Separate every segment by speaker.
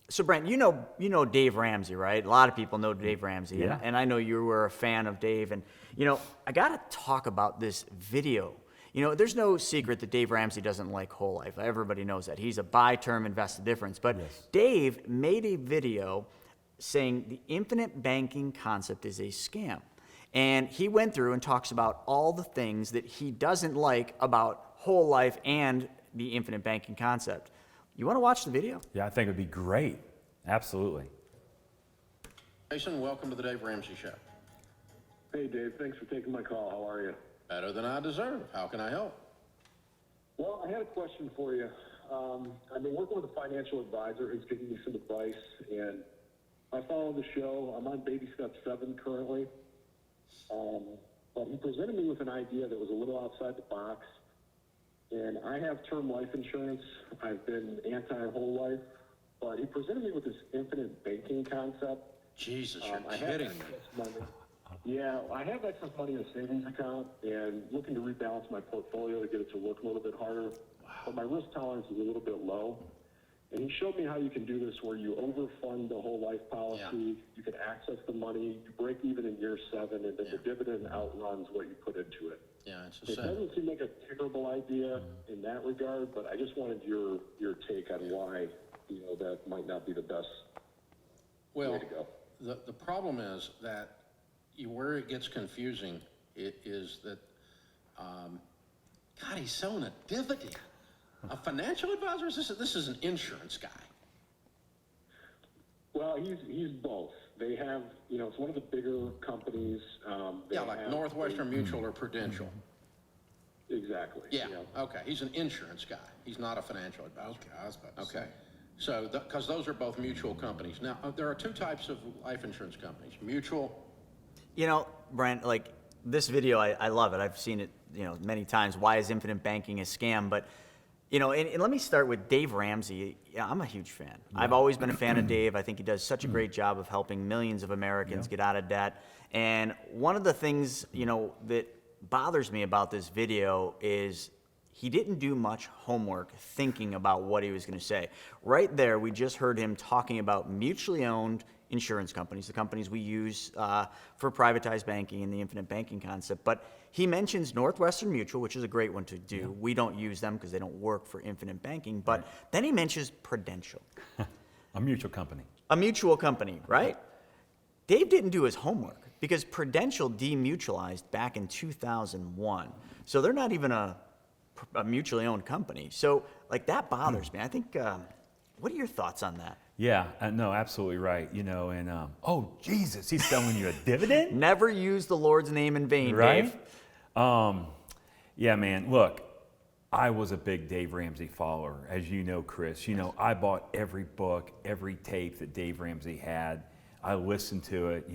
Speaker 1: So Brent, you know Dave Ramsey, right? A lot of people know Dave Ramsey,
Speaker 2: Yeah.
Speaker 1: and I know you were a fan of Dave. And I got to talk about this video. There's no secret that Dave Ramsey doesn't like whole life. Everybody knows that. He's a buy term, invest the difference. But
Speaker 2: Yes.
Speaker 1: Dave made a video saying the infinite banking concept is a scam. And he went through and talks about all the things that he doesn't like about whole life and the infinite banking concept. You want to watch the video?
Speaker 2: Yeah, I think it would be great. Absolutely.
Speaker 3: Jason, welcome to the Dave Ramsey Show.
Speaker 4: Hey, Dave. Thanks for taking my call. How are you?
Speaker 3: Better than I deserve. How can I help?
Speaker 4: Well, I had a question for you. I've been working with a financial advisor who's giving me some advice, and I follow the show. I'm on baby step 7 currently. But he presented me with an idea that was a little outside the box. And I have term life insurance. I've been anti-whole life. But he presented me with this infinite banking concept.
Speaker 3: Jesus,
Speaker 4: I
Speaker 3: you're
Speaker 4: have
Speaker 3: kidding me.
Speaker 4: excess money. Yeah, I have excess money in a savings account and looking to rebalance my portfolio to get it to work a little bit harder. But my risk tolerance is a little bit low. And he showed me how you can do this where you overfund the whole life policy, you can access the money, you break even in year 7, and then the dividend outruns what you put into it.
Speaker 3: Yeah, it's
Speaker 4: It
Speaker 3: a sin.
Speaker 4: doesn't seem like a terrible idea in that regard, but I just wanted your take on why, that might not be the best way
Speaker 3: Well,
Speaker 4: to go.
Speaker 3: the problem is that where it gets confusing is that, God, he's selling a dividend. A financial advisor? This is an insurance guy.
Speaker 4: Well, he's both. They have, it's one of the bigger companies. They
Speaker 3: Like
Speaker 4: have
Speaker 3: Northwestern Mutual or Prudential.
Speaker 4: Exactly.
Speaker 3: Yeah, okay. He's an insurance guy. He's not a financial advisor. Okay. So, because those are both mutual companies. Now, there are 2 types of life insurance companies. Mutual.
Speaker 1: Brent, like this video, I love it. I've seen it, many times. Why is infinite banking a scam? But, and let me start with Dave Ramsey. Yeah, I'm a huge fan. Yeah. I've always been a fan of Dave. I think he does such a great job of helping millions of Americans get out of debt. And one of the things, that bothers me about this video is he didn't do much homework thinking about what he was going to say. Right there, we just heard him talking about mutually owned insurance companies, the companies we use for privatized banking and the infinite banking concept. But he mentions Northwestern Mutual, which is a great one to do. Yeah. We don't use them because they don't work for infinite banking. But then he mentions Prudential.
Speaker 2: A mutual company.
Speaker 1: A mutual company, right? Dave didn't do his homework because Prudential demutualized back in 2001. So they're not even a mutually owned company. So like that bothers me. I think, what are your thoughts on that?
Speaker 2: Yeah, no, absolutely right. And oh Jesus, he's selling you a dividend?
Speaker 1: Never use the Lord's name in vain,
Speaker 2: right?
Speaker 1: Dave.
Speaker 2: Yeah, man. Look, I was a big Dave Ramsey follower, as you know, Chris. I bought every book, every tape that Dave Ramsey had. I listened to it.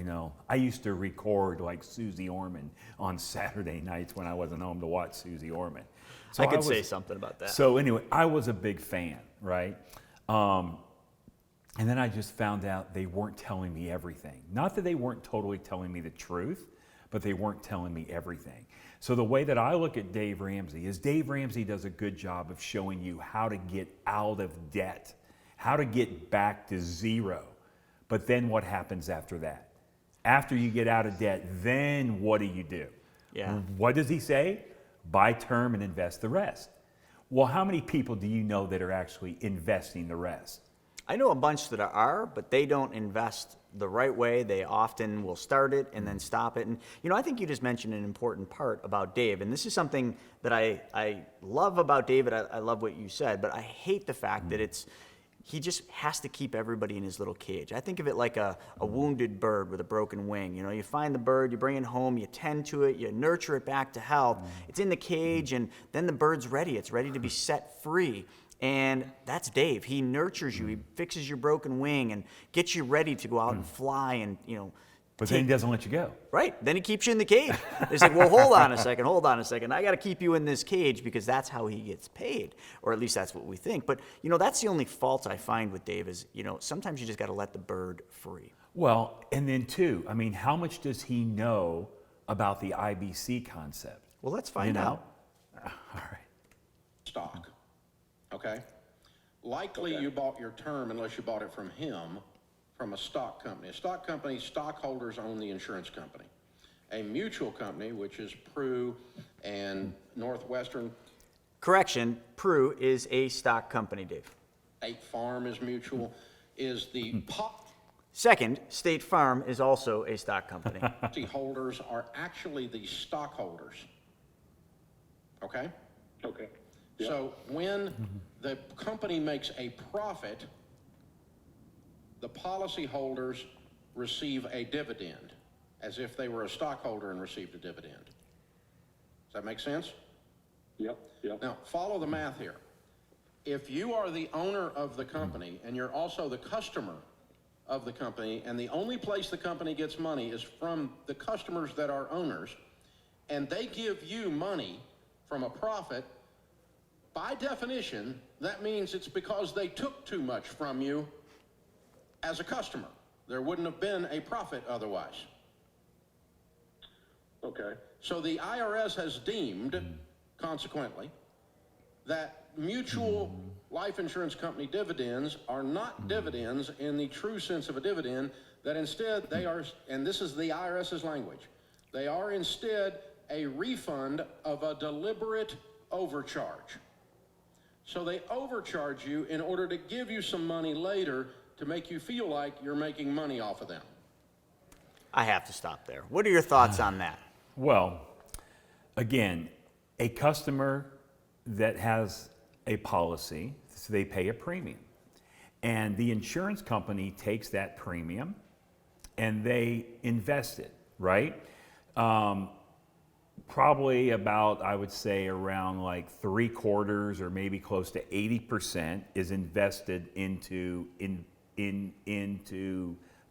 Speaker 2: I used to record like Susie Orman on Saturday nights when I wasn't home to watch Susie Orman. So
Speaker 1: I could say something about that.
Speaker 2: So anyway, I was a big fan, right? And then I just found out they weren't telling me everything. Not that they weren't totally telling me the truth, but they weren't telling me everything. So the way that I look at Dave Ramsey is Dave Ramsey does a good job of showing you how to get out of debt, how to get back to zero. But then what happens after that? After you get out of debt, then what do you do?
Speaker 1: Yeah.
Speaker 2: What does he say? Buy term and invest the rest. Well, how many people do you know that are actually investing the rest?
Speaker 1: I know a bunch that are, but they don't invest the right way. They often will start it and then stop it. And, I think you just mentioned an important part about Dave. And this is something that I love about David. I love what you said, but I hate the fact that he just has to keep everybody in his little cage. I think of it like a wounded bird with a broken wing. You find the bird, you bring it home, you tend to it, you nurture it back to health. It's in the cage, and then the bird's ready. It's ready to be set free. And that's Dave. He nurtures you. He fixes your broken wing and gets you ready to go out and fly and,
Speaker 2: But then he doesn't let you go.
Speaker 1: Right. Then he keeps you in the cage. It's like, well, hold on a second. I got to keep you in this cage because that's how he gets paid. Or at least that's what we think. But, that's the only fault I find with Dave is, sometimes you just got to let the bird free.
Speaker 2: Well, and then too, how much does he know about the IBC concept?
Speaker 1: Well, let's find out.
Speaker 2: All right.
Speaker 3: Stock. Okay? Likely
Speaker 4: Okay.
Speaker 3: you bought your term unless you bought it from him, from a stock company. A stock company, stockholders own the insurance company. A mutual company, which is Pru and Northwestern,
Speaker 1: Correction, Pru is a stock company, Dave.
Speaker 3: State Farm is mutual, is the
Speaker 1: Second, State Farm is also a stock company.
Speaker 3: policy holders are actually the stockholders. Okay?
Speaker 4: Okay. Yeah.
Speaker 3: So when the company makes a profit, the policyholders receive a dividend, as if they were a stockholder and received a dividend. Does that make sense?
Speaker 4: Yep. Yep.
Speaker 3: Now, follow the math here. If you are the owner of the company and you're also the customer of the company, and the only place the company gets money is from the customers that are owners, and they give you money from a profit, by definition, that means it's because they took too much from you as a customer. There wouldn't have been a profit otherwise.
Speaker 4: Okay.
Speaker 3: So the IRS has deemed, consequently, that mutual life insurance company dividends are not dividends in the true sense of a dividend, that instead they are, and this is the IRS's language, they are instead a refund of a deliberate overcharge. So they overcharge you in order to give you some money later to make you feel like you're making money off of them.
Speaker 1: I have to stop there. What are your thoughts on that?
Speaker 2: Well, again, a customer that has a policy, so they pay a premium. And the insurance company takes that premium and they invest it, right? Probably about, I would say, around like 3/4 or maybe close to 80% is invested into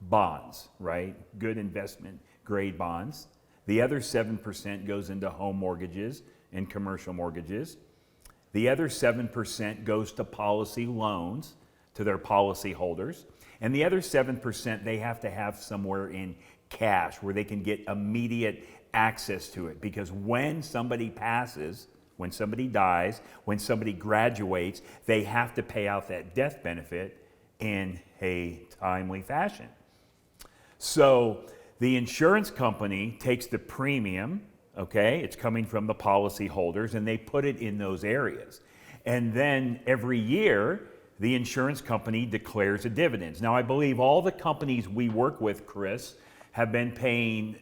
Speaker 2: bonds, right? Good investment grade bonds. The other 7% goes into home mortgages and commercial mortgages. The other 7% goes to policy loans to their policy holders. And the other 7% they have to have somewhere in cash where they can get immediate access to it. Because when somebody passes, when somebody dies, when somebody graduates, they have to pay out that death benefit in a timely fashion. So the insurance company takes the premium, okay, it's coming from the policy holders, and they put it in those areas. And then every year, the insurance company declares a dividends. Now, I believe all the companies we work with, Chris, have been paying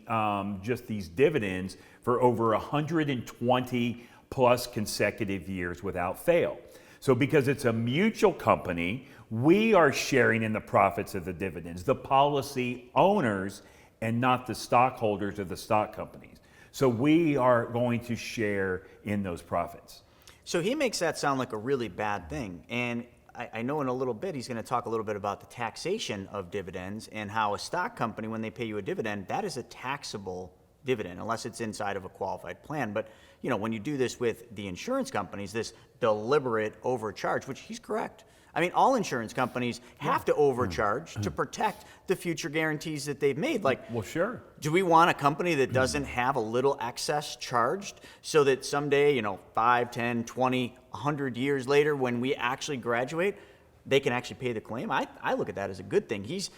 Speaker 2: just these dividends for over 120 plus consecutive years without fail. So because it's a mutual company, we are sharing in the profits of the dividends, the policy owners and not the stockholders of the stock companies. So we are going to share in those profits.
Speaker 1: So he makes that sound like a really bad thing. And I know in a little bit he's going to talk a little bit about the taxation of dividends and how a stock company, when they pay you a dividend, that is a taxable dividend unless it's inside of a qualified plan. But you know, when you do this with the insurance companies, this deliberate overcharge, which he's correct. I mean, all insurance companies have to overcharge to protect the future guarantees that they've made. Like,
Speaker 2: Well, sure.
Speaker 1: do we want a company that doesn't have a little excess charged so that someday, you know, 5, 10, 20, 100 years later, when we actually graduate, they can actually pay the claim? I look at that as a good thing. He's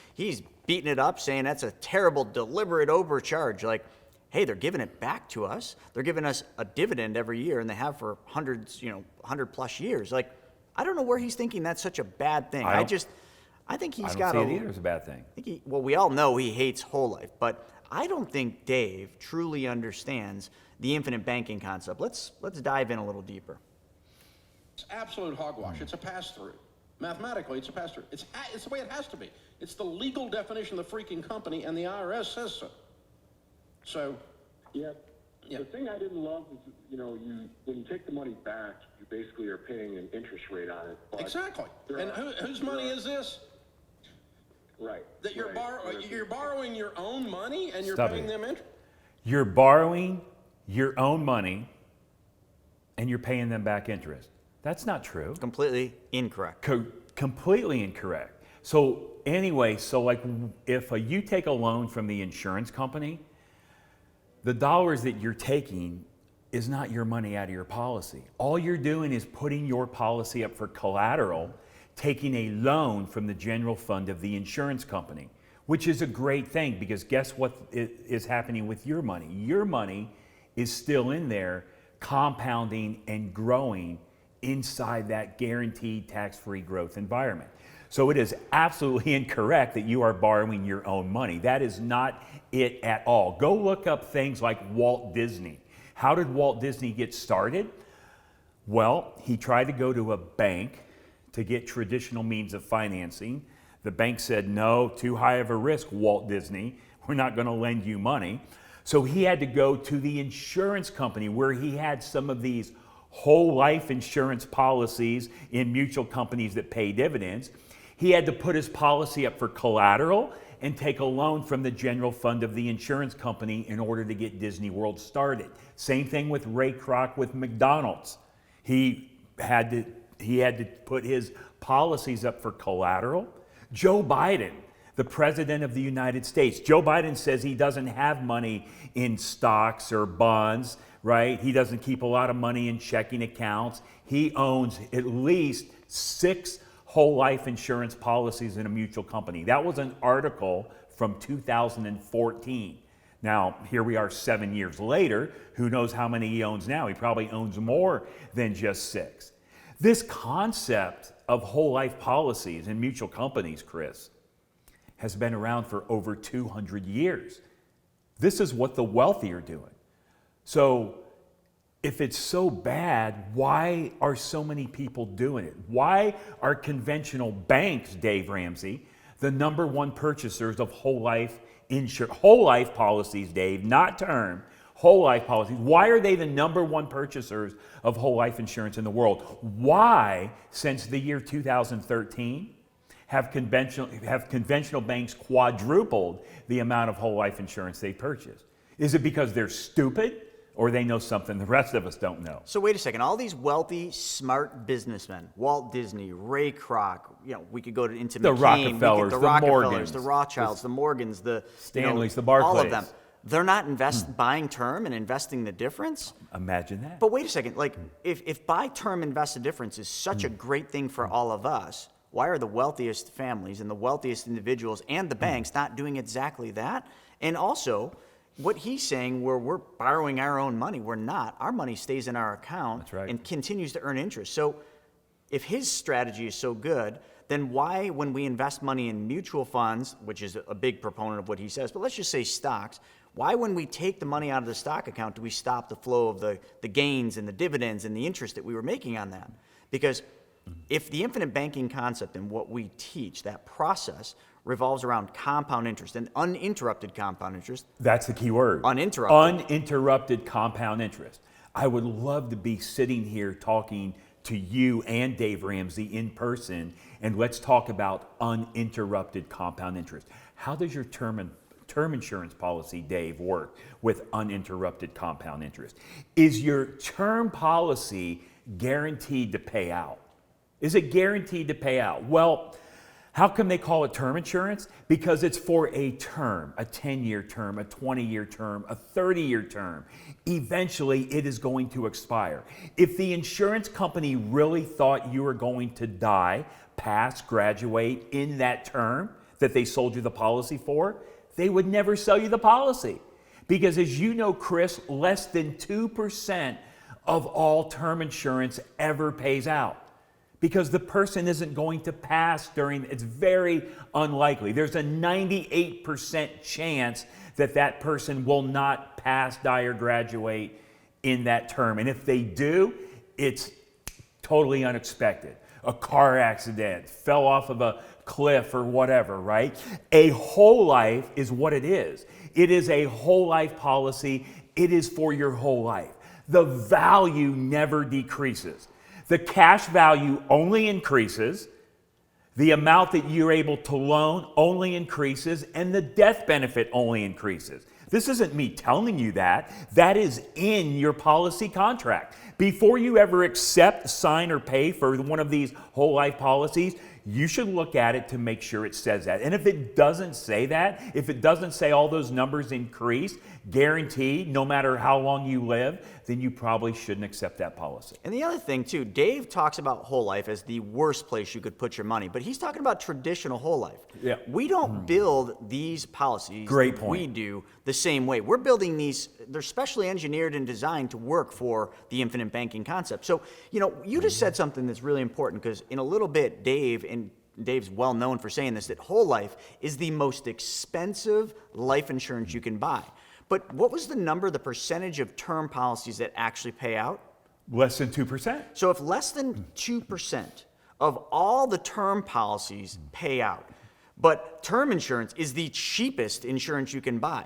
Speaker 1: beating it up, saying that's a terrible, deliberate overcharge. Like, hey, they're giving it back to us. They're giving us a dividend every year, and they have for hundreds, 100 plus years. Like, I don't know where he's thinking that's such a bad thing. I think he's got
Speaker 2: I don't see it either as a bad thing.
Speaker 1: well, we all know he hates whole life, but I don't think Dave truly understands the infinite banking concept. Let's dive in a little deeper.
Speaker 3: It's absolute hogwash. It's a pass-through. Mathematically, it's a pass-through. It's the way it has to be. It's the legal definition of the freaking company, and the IRS says so. So,
Speaker 4: Yeah.
Speaker 3: Yeah.
Speaker 4: The thing I didn't love is, when you take the money back, you basically are paying an interest rate on it. But
Speaker 3: exactly.
Speaker 4: there
Speaker 3: And
Speaker 4: are-
Speaker 3: whose
Speaker 4: there
Speaker 3: money
Speaker 4: are-
Speaker 3: is this?
Speaker 4: Right.
Speaker 3: That you're
Speaker 4: right.
Speaker 3: you're borrowing your own money and you're
Speaker 2: Stop
Speaker 3: paying
Speaker 2: it.
Speaker 3: them interest?
Speaker 2: You're borrowing your own money and you're paying them back interest. That's not true.
Speaker 1: Completely incorrect.
Speaker 2: Completely incorrect. So anyway, like if you take a loan from the insurance company, the dollars that you're taking is not your money out of your policy. All you're doing is putting your policy up for collateral taking a loan from the general fund of the insurance company, which is a great thing because guess what is happening with your money? Your money is still in there compounding and growing inside that guaranteed tax-free growth environment. So it is absolutely incorrect that you are borrowing your own money. That is not it at all. Go look up things like Walt Disney. How did Walt Disney get started? Well, he tried to go to a bank to get traditional means of financing. The bank said, no, too high of a risk, Walt Disney. We're not going to lend you money. So he had to go to the insurance company where he had some of these whole life insurance policies in mutual companies that pay dividends. He had to put his policy up for collateral and take a loan from the general fund of the insurance company in order to get Disney World started. Same thing with Ray Kroc with McDonald's. He had to put his policies up for collateral. Joe Biden, the president of the United States. Joe Biden says he doesn't have money in stocks or bonds, right? He doesn't keep a lot of money in checking accounts. He owns at least 6 whole life insurance policies in a mutual company. That was an article from 2014. Now, here we are 7 years later. Who knows how many he owns now? He probably owns more than just 6. This concept of whole life policies in mutual companies, Chris, has been around for over 200 years. This is what the wealthy are doing. So if it's so bad, why are so many people doing it? Why are conventional banks, Dave Ramsey, the number one purchasers of whole life policies, Dave, not term, whole life policies? Why are they the number one purchasers of whole life insurance in the world? Why, since the year 2013, have conventional banks quadrupled the amount of whole life insurance they purchase? Is it because they're stupid? Or they know something the rest of us don't know.
Speaker 1: So wait a second. All these wealthy, smart businessmen, Walt Disney, Ray Kroc, we could go into
Speaker 2: the
Speaker 1: McCain,
Speaker 2: Rockefellers,
Speaker 1: the
Speaker 2: the Morgans,
Speaker 1: the Rothschilds, the Morgans, the
Speaker 2: Stanleys, the Barclays.
Speaker 1: all of them. They're not buying term and investing the difference.
Speaker 2: Imagine that.
Speaker 1: But wait a second. Like, if buy term, invest the difference is such a great thing for all of us, why are the wealthiest families and the wealthiest individuals and the banks not doing exactly that? And also, what he's saying, where we're borrowing our own money, we're not. Our money stays in our account.
Speaker 2: That's right.
Speaker 1: And continues to earn interest. So if his strategy is so good, then why, when we invest money in mutual funds, which is a big proponent of what he says, but let's just say stocks, why, when we take the money out of the stock account, do we stop the flow of the gains and the dividends and the interest that we were making on that? Because if the infinite banking concept and what we teach, that process, revolves around compound interest and uninterrupted compound interest.
Speaker 2: That's the key word.
Speaker 1: Uninterrupted.
Speaker 2: Uninterrupted compound interest. I would love to be sitting here talking to you and Dave Ramsey in person, and let's talk about uninterrupted compound interest. How does your term insurance policy, Dave, work with uninterrupted compound interest? Is your term policy guaranteed to pay out? Is it guaranteed to pay out? Well, how come they call it term insurance? Because it's for a term, a 10-year term, a 20-year term, a 30-year term. Eventually, it is going to expire. If the insurance company really thought you were going to die, pass, graduate in that term that they sold you the policy for, they would never sell you the policy. Because as you know, Chris, less than 2% of all term insurance ever pays out. Because the person isn't going to pass it's very unlikely. There's a 98% chance that that person will not pass, die, or graduate in that term. And if they do, it's totally unexpected. A car accident, fell off of a cliff or whatever, right? A whole life is what it is. It is a whole life policy. It is for your whole life. The value never decreases. The cash value only increases, the amount that you're able to loan only increases, and the death benefit only increases. This isn't me telling you that. That is in your policy contract. Before you ever accept, sign, or pay for one of these whole life policies, you should look at it to make sure it says that. And if it doesn't say that, if it doesn't say all those numbers increase, guaranteed, no matter how long you live, then you probably shouldn't accept that policy.
Speaker 1: And the other thing too, Dave talks about whole life as the worst place you could put your money, but he's talking about traditional whole life.
Speaker 2: Yeah.
Speaker 1: We don't build these policies
Speaker 2: Great
Speaker 1: that
Speaker 2: point.
Speaker 1: we do the same way. We're building these, they're specially engineered and designed to work for the infinite banking concept. So, you just said something that's really important, because in a little bit, Dave's well known for saying this, that whole life is the most expensive life insurance you can buy. But what was the percentage of term policies that actually pay out?
Speaker 2: Less than 2%.
Speaker 1: So if less than 2% of all the term policies pay out, but term insurance is the cheapest insurance you can buy,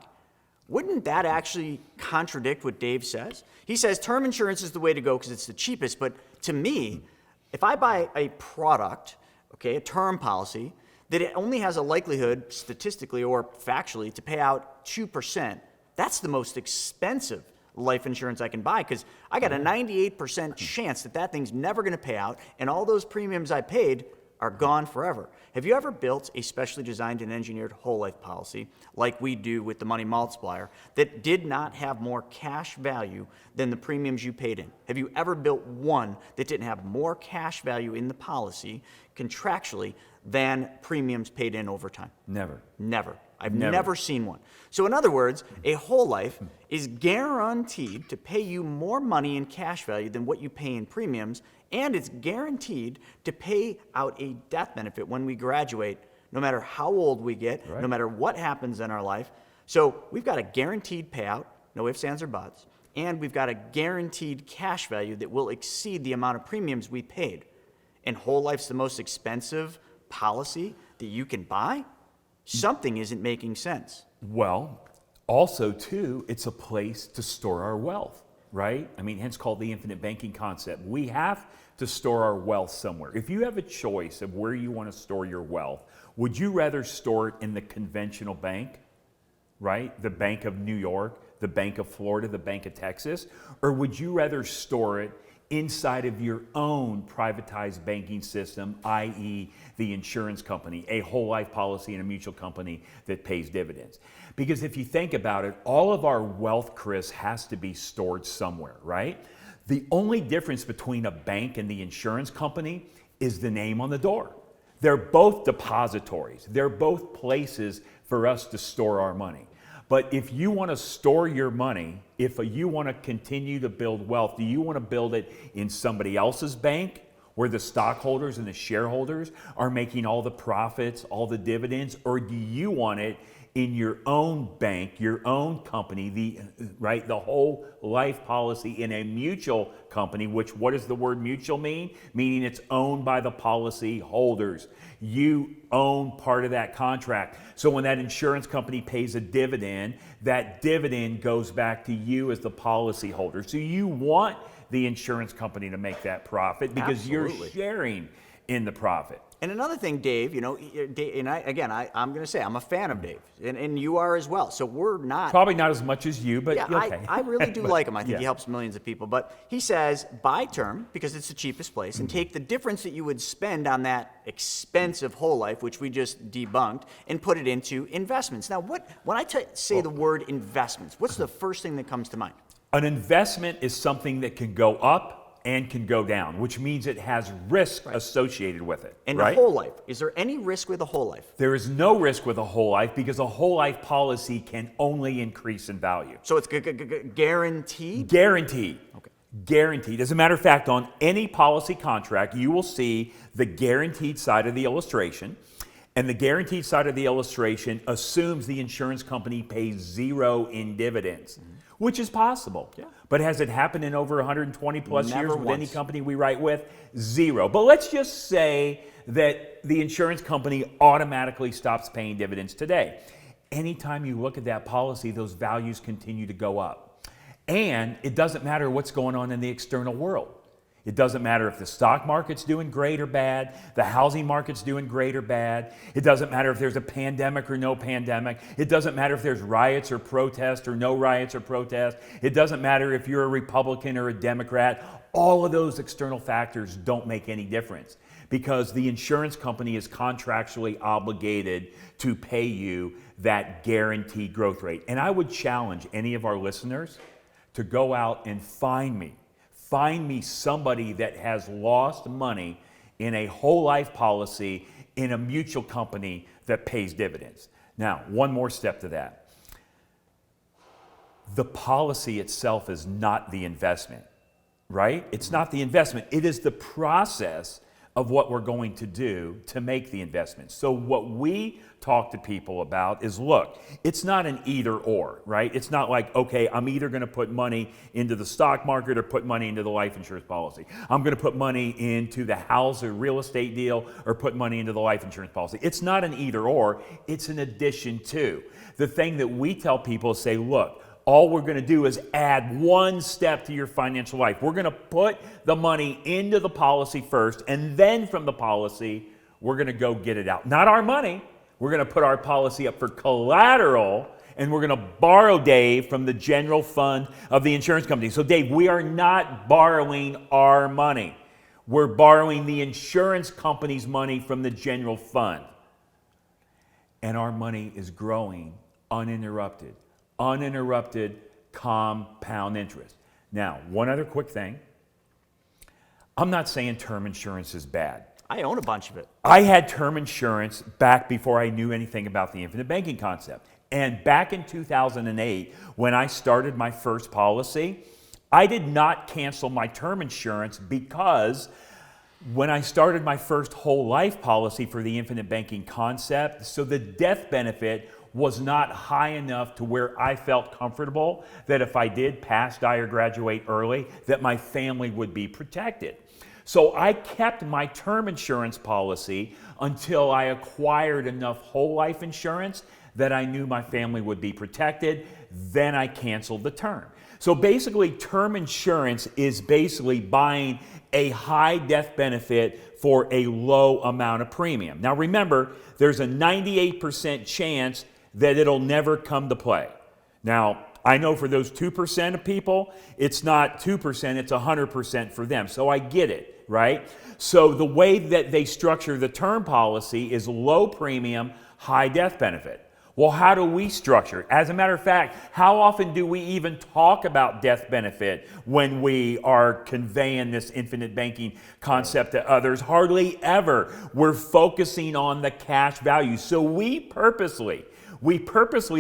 Speaker 1: wouldn't that actually contradict what Dave says? He says term insurance is the way to go because it's the cheapest, but to me, if I buy a product, a term policy, that it only has a likelihood, statistically or factually, to pay out 2%, that's the most expensive life insurance I can buy, because I got a 98% chance that thing's never going to pay out, and all those premiums I paid are gone forever. Have you ever built a specially designed and engineered whole life policy like we do with the money multiplier that did not have more cash value than the premiums you paid in? Have you ever built one that didn't have more cash value in the policy contractually than premiums paid in over time?
Speaker 2: Never.
Speaker 1: Never. I've never seen one. So in other words, a whole life is guaranteed to pay you more money in cash value than what you pay in premiums, and it's guaranteed to pay out a death benefit when we graduate, no matter how old we get, no matter what happens in our life. So we've got a guaranteed payout, no ifs, ands, or buts, and we've got a guaranteed cash value that will exceed the amount of premiums we paid. And whole life's the most expensive policy that you can buy? Something isn't making sense.
Speaker 2: Well, also, too, it's a place to store our wealth, right? I mean, hence called the infinite banking concept. We have to store our wealth somewhere. If you have a choice of where you want to store your wealth, would you rather store it in the conventional bank, right? The Bank of New York, the Bank of Florida, the Bank of Texas? Or would you rather store it inside of your own privatized banking system, i.e. the insurance company, a whole life policy, and a mutual company that pays dividends? Because if you think about it, all of our wealth, Chris, has to be stored somewhere, right? The only difference between a bank and the insurance company is the name on the door. They're both depositories. They're both places for us to store our money. But if you want to store your money, if you want to continue to build wealth, do you want to build it in somebody else's bank where the stockholders and the shareholders are making all the profits, all the dividends, or do you want it in your own bank, your own company, the whole life policy in a mutual company, which what does the word mutual mean? Meaning it's owned by the policy holders. You own part of that contract. So when that insurance company pays a dividend, that dividend goes back to you as the policy holder. So you want the insurance company to make that profit because you're sharing in the profit.
Speaker 1: And another thing, Dave, and I'm going to say I'm a fan of Dave, and you are as well. So we're not
Speaker 2: probably not as much as you, but okay.
Speaker 1: I really do like him. I think he helps millions of people. But he says buy term because it's the cheapest place, and take the difference that you would spend on that expensive whole life, which we just debunked, and put it into investments. Now, when I say the word investments, what's the first thing that comes to mind?
Speaker 2: An investment is something that can go up and can go down, which means it has risk associated with it.
Speaker 1: And a whole life, is there any risk with a whole life?
Speaker 2: There is no risk with a whole life because a whole life policy can only increase in value.
Speaker 1: So it's guaranteed?
Speaker 2: Guaranteed.
Speaker 1: Okay.
Speaker 2: Guaranteed. As a matter of fact, on any policy contract, you will see the guaranteed side of the illustration. And the guaranteed side of the illustration assumes the insurance company pays zero in dividends, which is possible. Yeah. But has it happened in over 120 plus years with any company we write with? Zero. But let's just say that the insurance company automatically stops paying dividends today. Anytime you look at that policy, those values continue to go up. And it doesn't matter what's going on in the external world. It doesn't matter if the stock market's doing great or bad, the housing market's doing great or bad. It doesn't matter if there's a pandemic or no pandemic. It doesn't matter if there's riots or protests or no riots or protests. It doesn't matter if you're a Republican or a Democrat. All of those external factors don't make any difference because the insurance company is contractually obligated to pay you that guaranteed growth rate. And I would challenge any of our listeners to go out and find me somebody that has lost money in a whole life policy in a mutual company that pays dividends. Now, one more step to that. The policy itself is not the investment, right? It's not the investment. It is the process of what we're going to do to make the investment. So what we talk to people about is, look, it's not an either or, right? It's not like, okay, I'm either going to put money into the stock market or put money into the life insurance policy. I'm going to put money into the house or real estate deal or put money into the life insurance policy. It's not an either or, it's an addition to. The thing that we tell people is say, look, all we're going to do is add one step to your financial life. We're going to put the money into the policy first, and then from the policy, we're going to go get it out. Not our money. We're going to put our policy up for collateral, and we're going to borrow, Dave, from the general fund of the insurance company. So, Dave, we are not borrowing our money. We're borrowing the insurance company's money from the general fund. And our money is growing uninterrupted compound interest. Now, one other quick thing. I'm not saying term insurance is bad.
Speaker 1: I own a bunch of it.
Speaker 2: I had term insurance back before I knew anything about the infinite banking concept. And back in 2008, when I started my first policy, I did not cancel my term insurance because when I started my first whole life policy for the infinite banking concept, so the death benefit was not high enough to where I felt comfortable that if I did pass, die, or graduate early, that my family would be protected. So I kept my term insurance policy until I acquired enough whole life insurance that I knew my family would be protected. Then I canceled the term. So basically, term insurance is basically buying a high death benefit for a low amount of premium. Now remember, there's a 98% chance that it'll never come to play. Now, I know for those 2% of people, it's not 2%, it's 100% for them. So I get it, right? So the way that they structure the term policy is low premium, high death benefit. Well, how do we structure it? As a matter of fact, how often do we even talk about death benefit when we are conveying this infinite banking concept to others? Hardly ever. We're focusing on the cash value. So we purposely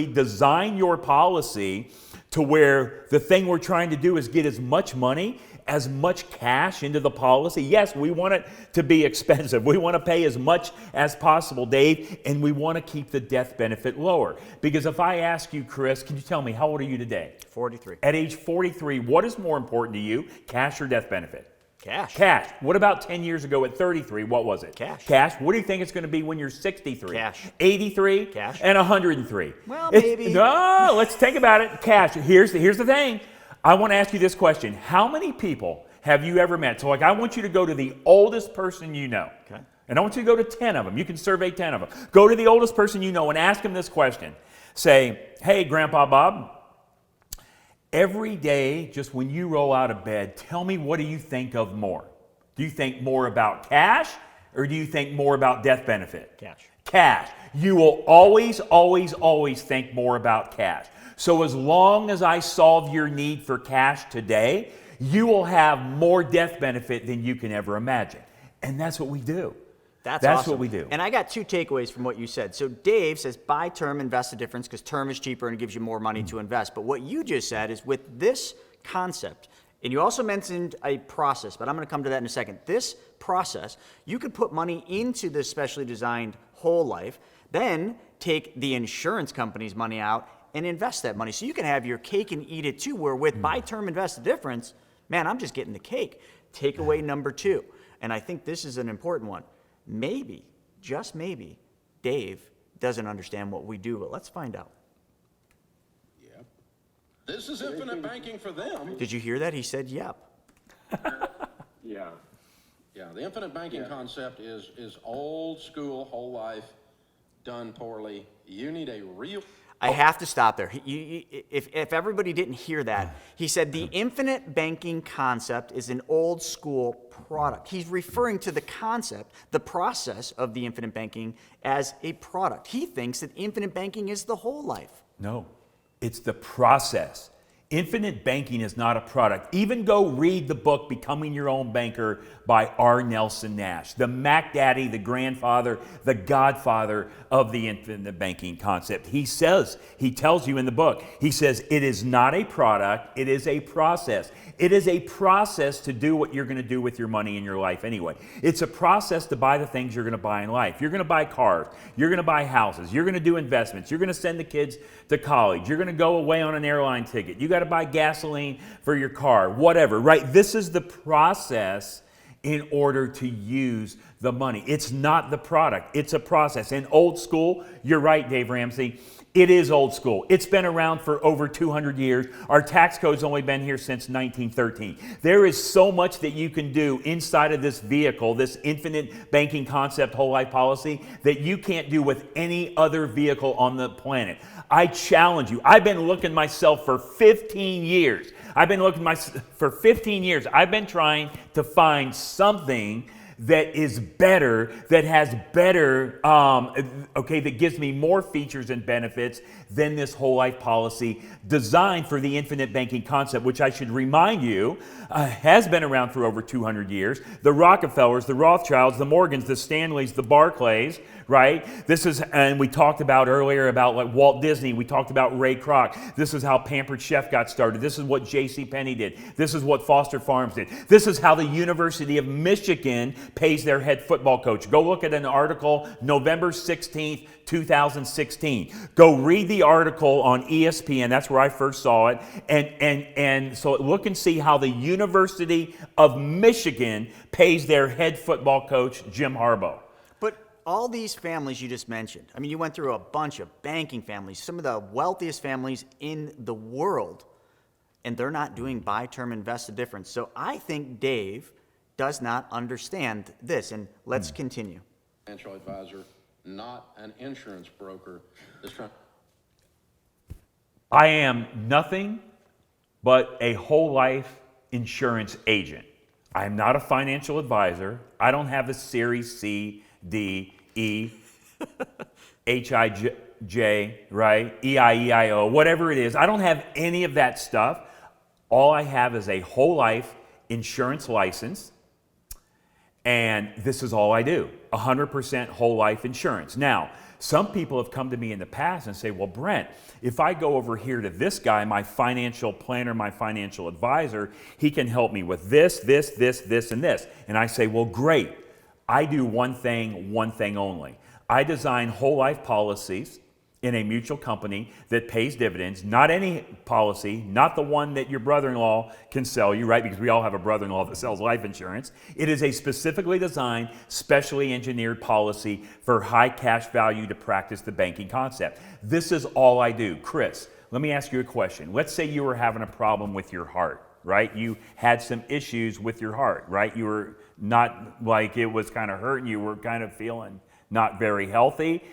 Speaker 2: design your policy to where the thing we're trying to do is get as much money, as much cash into the policy. Yes, we want it to be expensive. We want to pay as much as possible, Dave, and we want to keep the death benefit lower. Because if I ask you, Chris, can you tell me, how old are you today?
Speaker 1: 43.
Speaker 2: At age 43, what is more important to you, cash or death benefit?
Speaker 1: Cash.
Speaker 2: Cash. What about 10 years ago at 33? What was it?
Speaker 1: Cash.
Speaker 2: Cash. What do you think it's going to be when you're 63?
Speaker 1: Cash.
Speaker 2: 83?
Speaker 1: Cash.
Speaker 2: And 103.
Speaker 1: Well, maybe.
Speaker 2: No, let's think about it. Cash. Here's the thing. I want to ask you this question. How many people have you ever met? So I want you to go to the oldest person you know.
Speaker 1: Okay.
Speaker 2: And I want you to go to 10 of them. You can survey 10 of them. Go to the oldest person you know and ask them this question. Say, hey, Grandpa Bob, every day, just when you roll out of bed, tell me, what do you think of more? Do you think more about cash, or do you think more about death benefit?
Speaker 1: Cash.
Speaker 2: Cash. You will always, always, always think more about cash. So as long as I solve your need for cash today, you will have more death benefit than you can ever imagine. And that's what we do.
Speaker 1: That's
Speaker 2: awesome.
Speaker 1: what
Speaker 2: we do.
Speaker 1: And I got two takeaways from what you said. So Dave says buy term, invest the difference, because term is cheaper and it gives you more money to invest. But what you just said is with this concept, and you also mentioned a process, but I'm going to come to that in a second. This process, you could put money into this specially designed whole life, then take the insurance company's money out and invest that money. So you can have your cake and eat it too, where with buy term, invest the difference, man, I'm just getting the cake. Takeaway number two, and I think this is an important one. Maybe, just maybe, Dave doesn't understand what we do, but let's find out.
Speaker 3: Yep. This is infinite banking for them.
Speaker 1: Did you hear that? He said, yep.
Speaker 4: Yeah.
Speaker 3: Yeah, the infinite banking concept is old school whole life done poorly. You need a real...
Speaker 1: I have to stop there. If everybody didn't hear that, he said the infinite banking concept is an old school product. He's referring to the concept, the process of the infinite banking as a product. He thinks that infinite banking is the whole life.
Speaker 2: No, it's the process. Infinite banking is not a product. Even go read the book Becoming Your Own Banker by R. Nelson Nash, the Mac Daddy, the grandfather, the godfather of the infinite banking concept. He tells you in the book, he says, it is not a product, it is a process. It is a process to do what you're going to do with your money in your life anyway. It's a process to buy the things you're going to buy in life. You're going to buy cars. You're going to buy houses. You're going to do investments. You're going to send the kids to college. You're going to go away on an airline ticket. You got to buy gasoline for your car, whatever, right? This is the process in order to use the money. It's not the product. It's a process. In old school, you're right, Dave Ramsey, it is old school. It's been around for over 200 years. Our tax code's only been here since 1913. There is so much that you can do inside of this vehicle, this infinite banking concept, whole life policy, that you can't do with any other vehicle on the planet. I challenge you. I've been looking myself for 15 years. I've been trying to find something that is better, that has better, that gives me more features and benefits than this whole life policy designed for the infinite banking concept, which I should remind you has been around for over 200 years. The Rockefellers, the Rothschilds, the Morgans, the Stanleys, the Barclays, right? This is, and we talked about earlier about like Walt Disney. We talked about Ray Kroc. This is how Pampered Chef got started. This is what J.C. Penney did. This is what Foster Farms did. This is how the University of Michigan pays their head football coach. Go look at an article, November 16th, 2016. Go read the article on ESPN. That's where I first saw it. And so look and see how the University of Michigan pays their head football coach, Jim Harbaugh.
Speaker 1: But all these families you just mentioned, I mean, you went through a bunch of banking families, some of the wealthiest families in the world, and they're not doing buy term invest a difference. So I think Dave does not understand this. And let's continue.
Speaker 3: Financial advisor, not an insurance broker, is trying...
Speaker 2: I am nothing but a whole life insurance agent. I am not a financial advisor. I don't have a Series C, D, E, H, I, J, right? EIEIO, whatever it is. I don't have any of that stuff. All I have is a whole life insurance license. And this is all I do, 100% whole life insurance. Now, some people have come to me in the past and say, well, Brent, if I go over here to this guy, my financial planner, my financial advisor, he can help me with this, this, this, this, and this. And I say, well, great. I do one thing only. I design whole life policies in a mutual company that pays dividends, not any policy, not the one that your brother-in-law can sell you, right? Because we all have a brother-in-law that sells life insurance. It is a specifically designed, specially engineered policy for high cash value to practice the banking concept. This is all I do. Chris, let me ask you a question. Let's say you were having a problem with your heart, right? You had some issues with your heart, right? You were not like it was kind of hurting. You were kind of feeling not very healthy.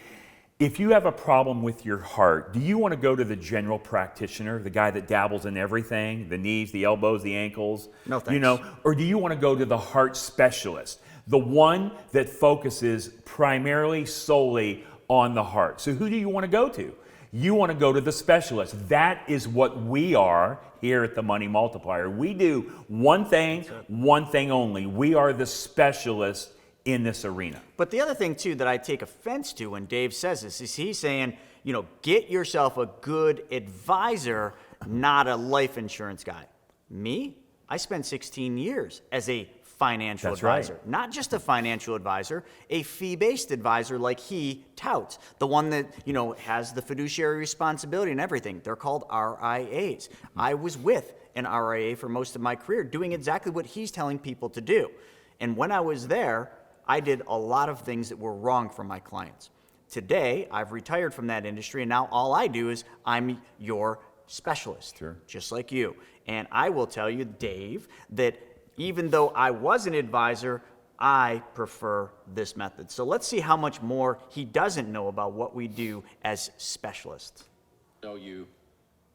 Speaker 2: If you have a problem with your heart, do you want to go to the general practitioner, the guy that dabbles in everything, the knees, the elbows, the ankles?
Speaker 1: No thanks.
Speaker 2: You know, or do you want to go to the heart specialist, the one that focuses primarily solely on the heart? So who do you want to go to? You want to go to the specialist. That is what we are here at the Money Multiplier. We do one thing only. We are the specialist in this arena.
Speaker 1: But the other thing, too, that I take offense to when Dave says this is he's saying, you know, get yourself a good advisor, not a life insurance guy. Me? I spent 16 years as a financial
Speaker 2: That's
Speaker 1: advisor.
Speaker 2: right.
Speaker 1: Not just a financial advisor, a fee-based advisor like he touts. The one that, you know, has the fiduciary responsibility and everything. They're called RIAs. I was with an RIA for most of my career doing exactly what he's telling people to do. And when I was there, I did a lot of things that were wrong for my clients. Today, I've retired from that industry, and now all I do is I'm your specialist, just like you. And I will tell you, Dave, that even though I was an advisor, I prefer this method. So let's see how much more he doesn't know about what we do as specialists.
Speaker 3: Sell you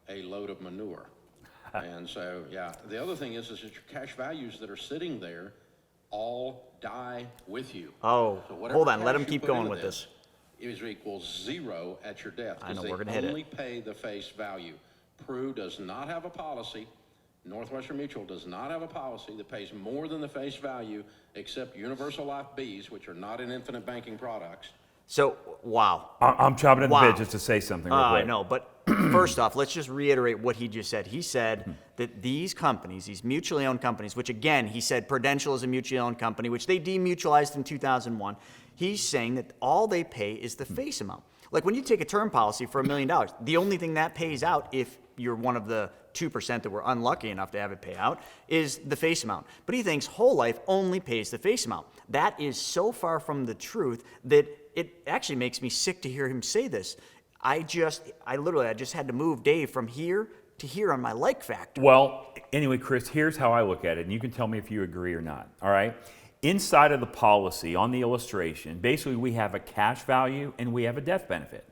Speaker 3: a load of manure. And so, yeah, the other thing is that your cash values that are sitting there all die with you.
Speaker 1: Oh,
Speaker 3: So whatever
Speaker 1: hold on. Let
Speaker 3: cash
Speaker 1: him
Speaker 3: you
Speaker 1: keep
Speaker 3: put
Speaker 1: going
Speaker 3: into
Speaker 1: with this.
Speaker 3: is equals zero at your death.
Speaker 1: I know,
Speaker 3: because
Speaker 1: we're gonna
Speaker 3: they
Speaker 1: hit it.
Speaker 3: only pay the face value. Pru does not have a policy. Northwestern Mutual does not have a policy that pays more than the face value, except Universal Life Bs, which are not in infinite banking products.
Speaker 1: So, wow.
Speaker 2: I'm chopping at the
Speaker 1: Wow.
Speaker 2: bit just to say something real quick.
Speaker 1: I know, but first off, let's just reiterate what he just said. He said that these companies, these mutually owned companies, which again, he said Prudential is a mutually owned company, which they demutualized in 2001. He's saying that all they pay is the face amount. Like when you take a term policy for $1 million, the only thing that pays out, if you're one of the 2% that were unlucky enough to have it pay out, is the face amount. But he thinks whole life only pays the face amount. That is so far from the truth that it actually makes me sick to hear him say this. I just had to move Dave from here to here on my like factor.
Speaker 2: Well, anyway, Chris, here's how I look at it, and you can tell me if you agree or not, all right? Inside of the policy, on the illustration, basically we have a cash value and we have a death benefit.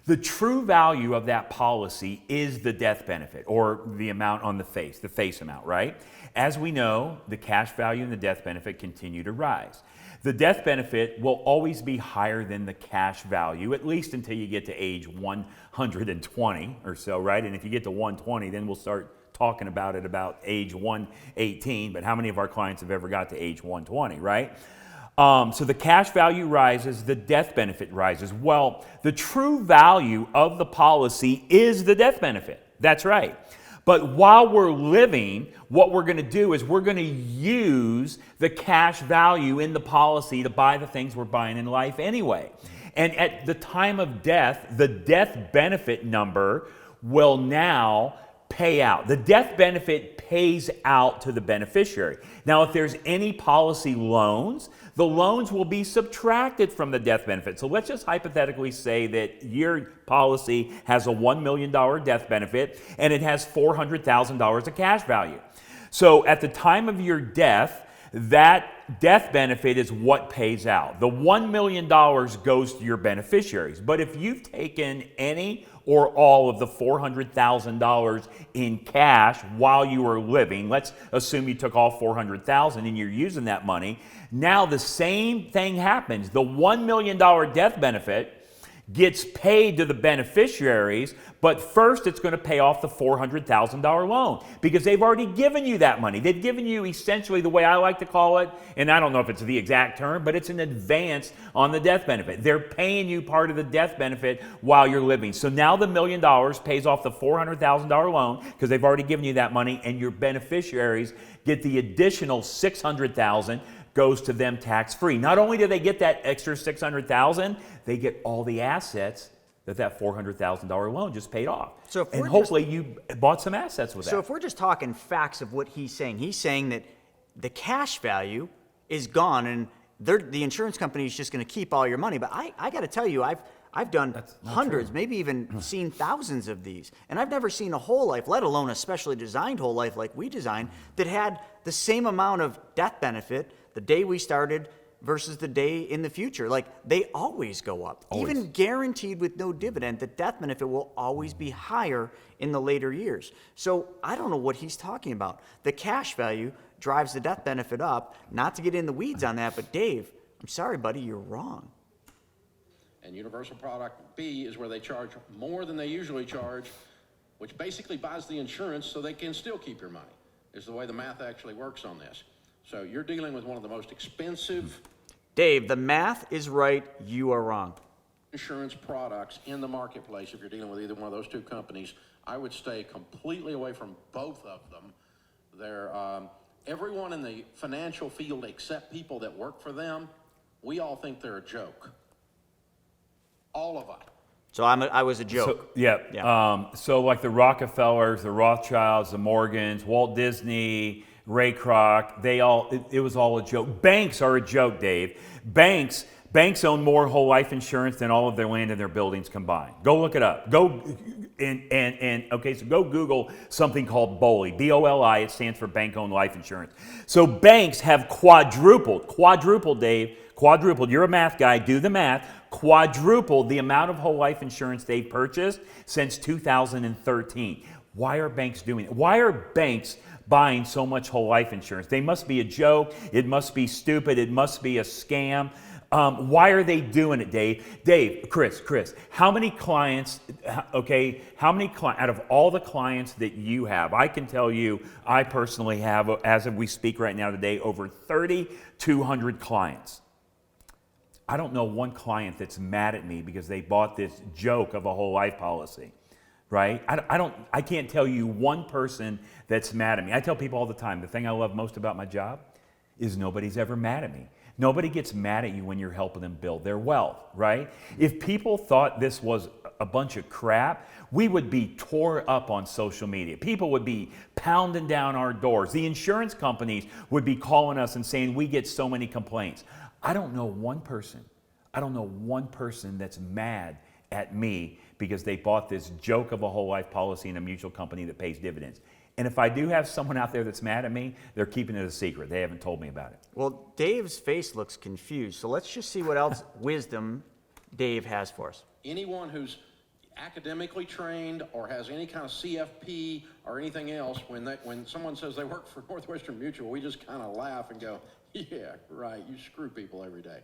Speaker 2: The true value of that policy is the death benefit, or the amount on the face amount, right? As we know, the cash value and the death benefit continue to rise. The death benefit will always be higher than the cash value, at least until you get to age 120 or so, right? And if you get to 120, then we'll start talking about it about age 118, but how many of our clients have ever got to age 120, right? So the cash value rises, the death benefit rises. Well, the true value of the policy is the death benefit. That's right. But while we're living, what we're going to do is we're going to use the cash value in the policy to buy the things we're buying in life anyway. And at the time of death, the death benefit number will now pay out. The death benefit pays out to the beneficiary. Now, if there's any policy loans, the loans will be subtracted from the death benefit. So let's just hypothetically say that your policy has a $1 million death benefit and it has $400,000 of cash value. So at the time of your death, that death benefit is what pays out. The $1 million goes to your beneficiaries. But if you've taken any or all of the $400,000 in cash while you were living, let's assume you took all $400,000 and you're using that money, now the same thing happens. The $1 million death benefit gets paid to the beneficiaries, but first it's going to pay off the $400,000 loan because they've already given you that money. They've given you essentially, the way I like to call it, and I don't know if it's the exact term, but it's an advance on the death benefit. They're paying you part of the death benefit while you're living. So now the $1 million pays off the $400,000 loan because they've already given you that money, and your beneficiaries get the additional $600,000 goes to them tax-free. Not only do they get that extra $600,000, they get all the assets that $400,000 loan just paid off.
Speaker 1: So
Speaker 2: and hopefully you bought some assets with that.
Speaker 1: So if we're just talking facts of what he's saying that the cash value is gone and the insurance company is just going to keep all your money. But I got to tell you, I've done hundreds, maybe even seen thousands of these. And I've never seen a whole life, let alone a specially designed whole life like we designed, that had the same amount of death benefit the day we started versus the day in the future. Like, they always go up.
Speaker 2: Always.
Speaker 1: Even guaranteed with no dividend, the death benefit will always be higher in the later years. So I don't know what he's talking about. The cash value drives the death benefit up. Not to get in the weeds on that, but Dave, I'm sorry, buddy, you're wrong.
Speaker 3: And Universal Product B is where they charge more than they usually charge, which basically buys the insurance so they can still keep your money, is the way the math actually works on this. So you're dealing with one of the most expensive
Speaker 1: Dave, the math is right. You are wrong.
Speaker 3: insurance products in the marketplace. If you're dealing with either one of those two companies, I would stay completely away from both of them. They're, everyone in the financial field except people that work for them, we all think they're a joke. All of us.
Speaker 1: So I was a joke.
Speaker 2: So like the Rockefellers, the Rothschilds, the Morgans, Walt Disney, Ray Kroc, it was all a joke. Banks are a joke, Dave. Banks Banks own more whole life insurance than all of their land and their buildings combined. Go look it up. Go okay, so go Google something called BOLI, B-O-L-I. It stands for bank-owned life insurance. So banks have quadrupled, Dave, quadrupled. You're a math guy, do the math. Quadrupled the amount of whole life insurance they've purchased since 2013. Why are banks doing it? Why are banks buying so much whole life insurance? They must be a joke. It must be stupid. It must be a scam. Why are they doing it, Dave? Chris, how many clients, okay, out of all the clients that you have, I can tell you, I personally have, as of we speak right now today, over 3,200 clients. I don't know one client that's mad at me because they bought this joke of a whole life policy, right? I can't tell you one person that's mad at me. I tell people all the time, the thing I love most about my job is nobody's ever mad at me. Nobody gets mad at you when you're helping them build their wealth, right? If people thought this was a bunch of crap, we would be tore up on social media. People would be pounding down our doors. The insurance companies would be calling us and saying, we get so many complaints. I don't know one person that's mad at me because they bought this joke of a whole life policy in a mutual company that pays dividends. And if I do have someone out there that's mad at me, they're keeping it a secret. They haven't told me about it.
Speaker 1: Well, Dave's face looks confused, so let's just see what else wisdom Dave has for us.
Speaker 3: Anyone who's academically trained or has any kind of CFP or anything else, when someone says they work for Northwestern Mutual, we just kind of laugh and go, yeah, right, you screw people every day.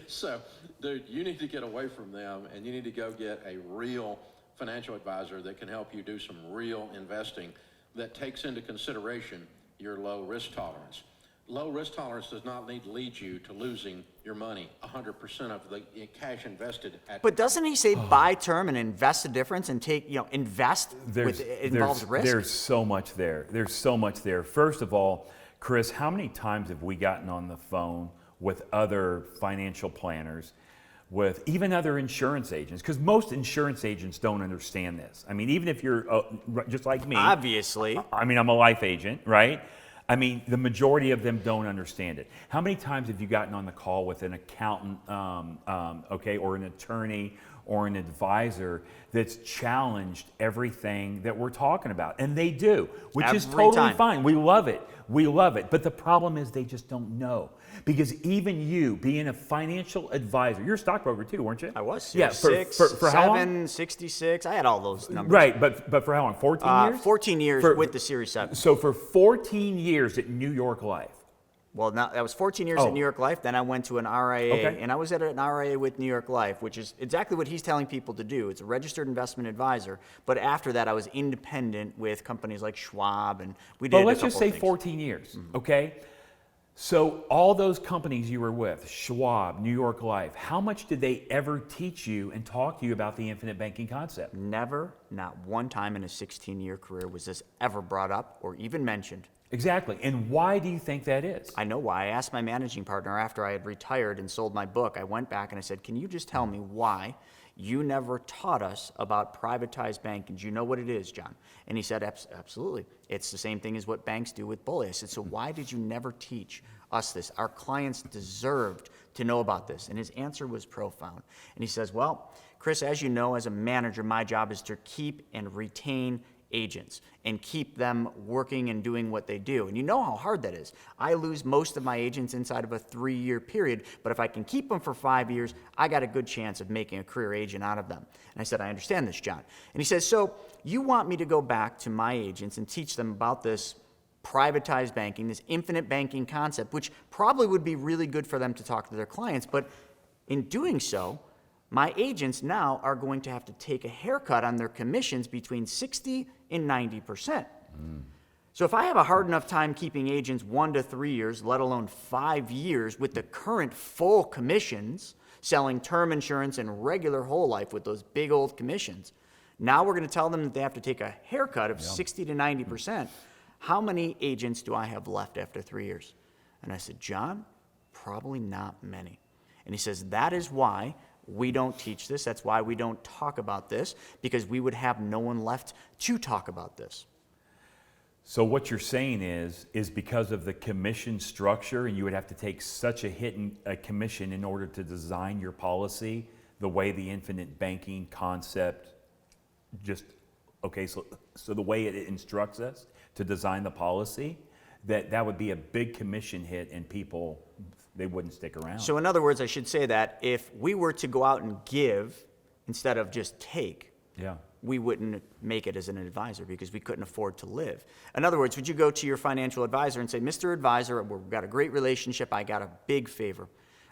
Speaker 3: So, dude, you need to get away from them, and you need to go get a real financial advisor that can help you do some real investing that takes into consideration your low risk tolerance. Low risk tolerance does not need to lead you to losing your money, 100% of the cash invested.
Speaker 1: But doesn't he say buy term and invest the difference and take, invest with involves risk?
Speaker 2: There's so much there. There's so much there. First of all, Chris, how many times have we gotten on the phone with other financial planners, with even other insurance agents? Because most insurance agents don't understand this. I mean, even if you're just like me.
Speaker 1: Obviously.
Speaker 2: I mean, I'm a life agent, right? I mean, the majority of them don't understand it. How many times have you gotten on the call with an accountant, or an attorney or an advisor that's challenged everything that we're talking about? And they do, which is totally fine. We love it. But the problem is they just don't know. Because even you, being a financial advisor, you're a stockbroker too, weren't you?
Speaker 1: I was.
Speaker 2: Yeah, for how long?
Speaker 1: 7, 66. I had all those numbers.
Speaker 2: Right, but for how long? 14 years?
Speaker 1: 14 years with the Series 7.
Speaker 2: So for 14 years at New York Life.
Speaker 1: Well, now that was 14 years at New York Life. Then I went to an RIA, and I was at an RIA with New York Life, which is exactly what he's telling people to do. It's a registered investment advisor. But after that, I was independent with companies like Schwab, and we did.
Speaker 2: Well, let's just say 14 years, okay? So all those companies you were with, Schwab, New York Life, how much did they ever teach you and talk to you about the infinite banking concept?
Speaker 1: Never, not one time in a 16-year career was this ever brought up or even mentioned.
Speaker 2: Exactly. And why do you think that is?
Speaker 1: I know why. I asked my managing partner after I had retired and sold my book. I went back and I said, can you just tell me why you never taught us about privatized banking? Do you know what it is, John? And he said, absolutely. It's the same thing as what banks do with bully. I said, so why did you never teach us this? Our clients deserved to know about this. And his answer was profound. And he says, well, Chris, as you know, as a manager, my job is to keep and retain agents and keep them working and doing what they do. And you know how hard that is. I lose most of my agents inside of a 3-year period, but if I can keep them for 5 years, I got a good chance of making a career agent out of them. And I said, I understand this, John. And he says, so you want me to go back to my agents and teach them about this privatized banking, this infinite banking concept, which probably would be really good for them to talk to their clients, but in doing so, my agents now are going to have to take a haircut on their commissions between 60 and 90%. So if I have a hard enough time keeping agents 1 to 3 years, let alone 5 years with the current full commissions, selling term insurance and regular whole life with those big old commissions, now we're going to tell them that they have to take a haircut of 60 to 90%. How many agents do I have left after 3 years? And I said, John, probably not many. And he says, that is why we don't teach this. That's why we don't talk about this, because we would have no one left to talk about this.
Speaker 2: So what you're saying is because of the commission structure, and you would have to take such a hit in a commission in order to design your policy, the way the infinite banking concept just, okay, so the way it instructs us to design the policy, that would be a big commission hit, and people, they wouldn't stick around.
Speaker 1: So in other words, I should say that if we were to go out and give instead of just take,
Speaker 2: Yeah.
Speaker 1: we wouldn't make it as an advisor because we couldn't afford to live. In other words, would you go to your financial advisor and say, Mr. Advisor, we've got a great relationship, I got a big favor.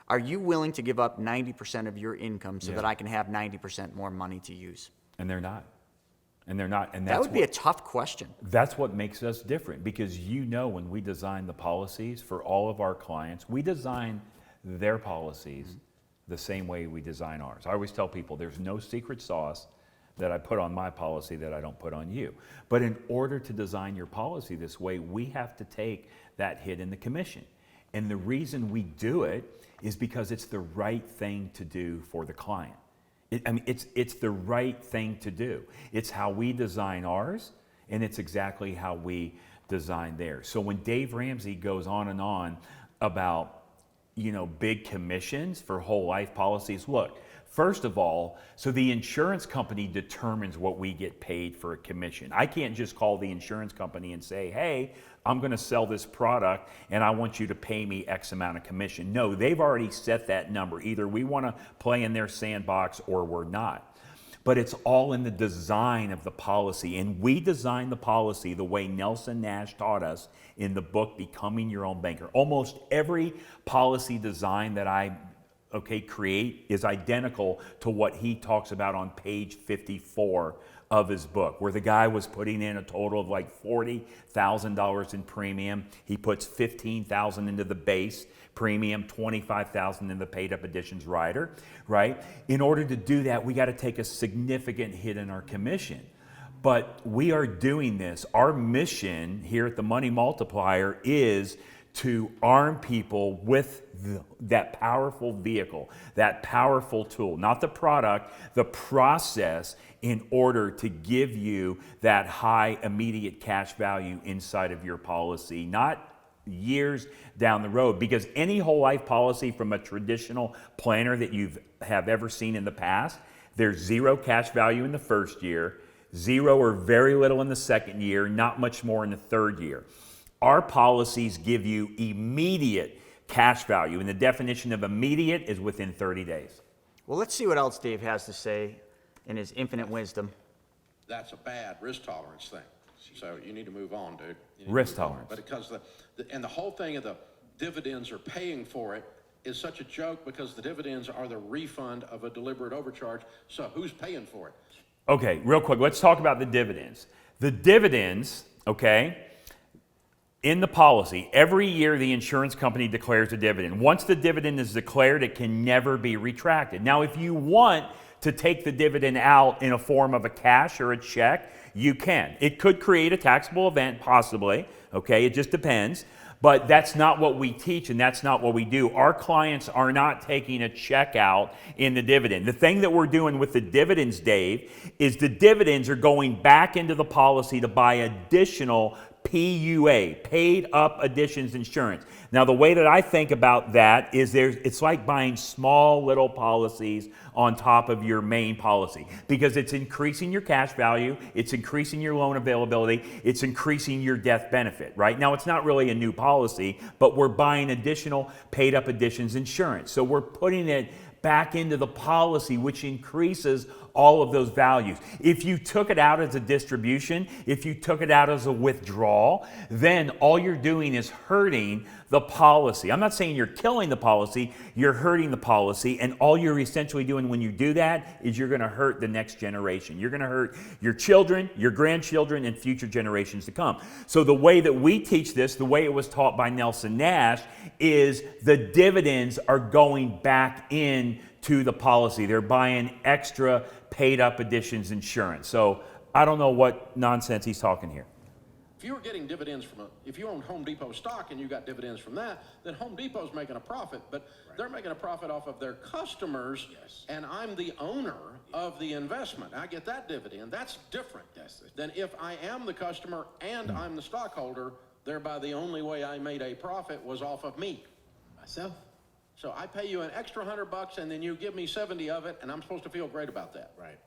Speaker 1: Are you willing to give up 90% of your income so
Speaker 2: Yeah.
Speaker 1: that I can have 90% more money to use?
Speaker 2: And they're not. And they're not. And
Speaker 1: That
Speaker 2: that's
Speaker 1: would be a tough question.
Speaker 2: That's what makes us different, because when we design the policies for all of our clients, we design their policies the same way we design ours. I always tell people there's no secret sauce that I put on my policy that I don't put on you. But in order to design your policy this way, we have to take that hit in the commission. And the reason we do it is because it's the right thing to do for the client. It's the right thing to do. It's how we design ours, and it's exactly how we design theirs. So when Dave Ramsey goes on and on about, big commissions for whole life policies, look, first of all, so the insurance company determines what we get paid for a commission. I can't just call the insurance company and say, hey, I'm going to sell this product and I want you to pay me X amount of commission. No, they've already set that number. Either we want to play in their sandbox or we're not. But it's all in the design of the policy. And we design the policy the way Nelson Nash taught us in the book, Becoming Your Own Banker. Almost every policy design that I create is identical to what he talks about on page 54 of his book, where the guy was putting in a total of like $40,000 in premium. He puts $15,000 into the base premium, $25,000 in the paid up additions rider, right? In order to do that, we got to take a significant hit in our commission. But we are doing this. Our mission here at the Money Multiplier is to arm people with that powerful vehicle, that powerful tool, not the product, the process, in order to give you that high immediate cash value inside of your policy, not years down the road. Because any whole life policy from a traditional planner that you have ever seen in the past, there's zero cash value in the first year, zero or very little in the second year, not much more in the third year. Our policies give you immediate cash value, and the definition of immediate is within 30 days.
Speaker 1: Well, let's see what else Dave has to say in his infinite wisdom.
Speaker 3: That's a bad risk tolerance thing. So you need to move on, dude.
Speaker 2: Risk tolerance.
Speaker 3: But because the whole thing of the dividends are paying for it is such a joke, because the dividends are the refund of a deliberate overcharge. So who's paying for it?
Speaker 2: Okay, real quick, let's talk about the dividends. The dividends, in the policy, every year the insurance company declares a dividend. Once the dividend is declared, it can never be retracted. Now, if you want to take the dividend out in a form of a cash or a check, you can. It could create a taxable event, possibly, it just depends. But that's not what we teach, and that's not what we do. Our clients are not taking a check out in the dividend. The thing that we're doing with the dividends, Dave, is the dividends are going back into the policy to buy additional PUA, paid up additions insurance. Now, the way that I think about that is it's like buying small little policies on top of your main policy, because it's increasing your cash value, it's increasing your loan availability, it's increasing your death benefit, right? Now, it's not really a new policy, but we're buying additional paid up additions insurance. So we're putting it back into the policy, which increases all of those values. If you took it out as a distribution, if you took it out as a withdrawal, then all you're doing is hurting the policy. I'm not saying you're killing the policy, you're hurting the policy, and all you're essentially doing when you do that is you're going to hurt the next generation. You're going to hurt your children, your grandchildren, and future generations to come. So the way that we teach this, the way it was taught by Nelson Nash, is the dividends are going back in to the policy. They're buying extra paid up additions insurance. So I don't know what nonsense he's talking here.
Speaker 3: If you were getting dividends if you owned Home Depot stock and you got dividends from that, then Home Depot's making a profit, but they're making a profit off of their customers, and I'm the owner of the investment. I get that dividend. That's different than if I am the customer and I'm the stockholder, thereby the only way I made a profit was off of me.
Speaker 5: Myself.
Speaker 3: So I pay you an extra $100 and then you give me 70 of it, and I'm supposed to feel great about that.
Speaker 5: Right.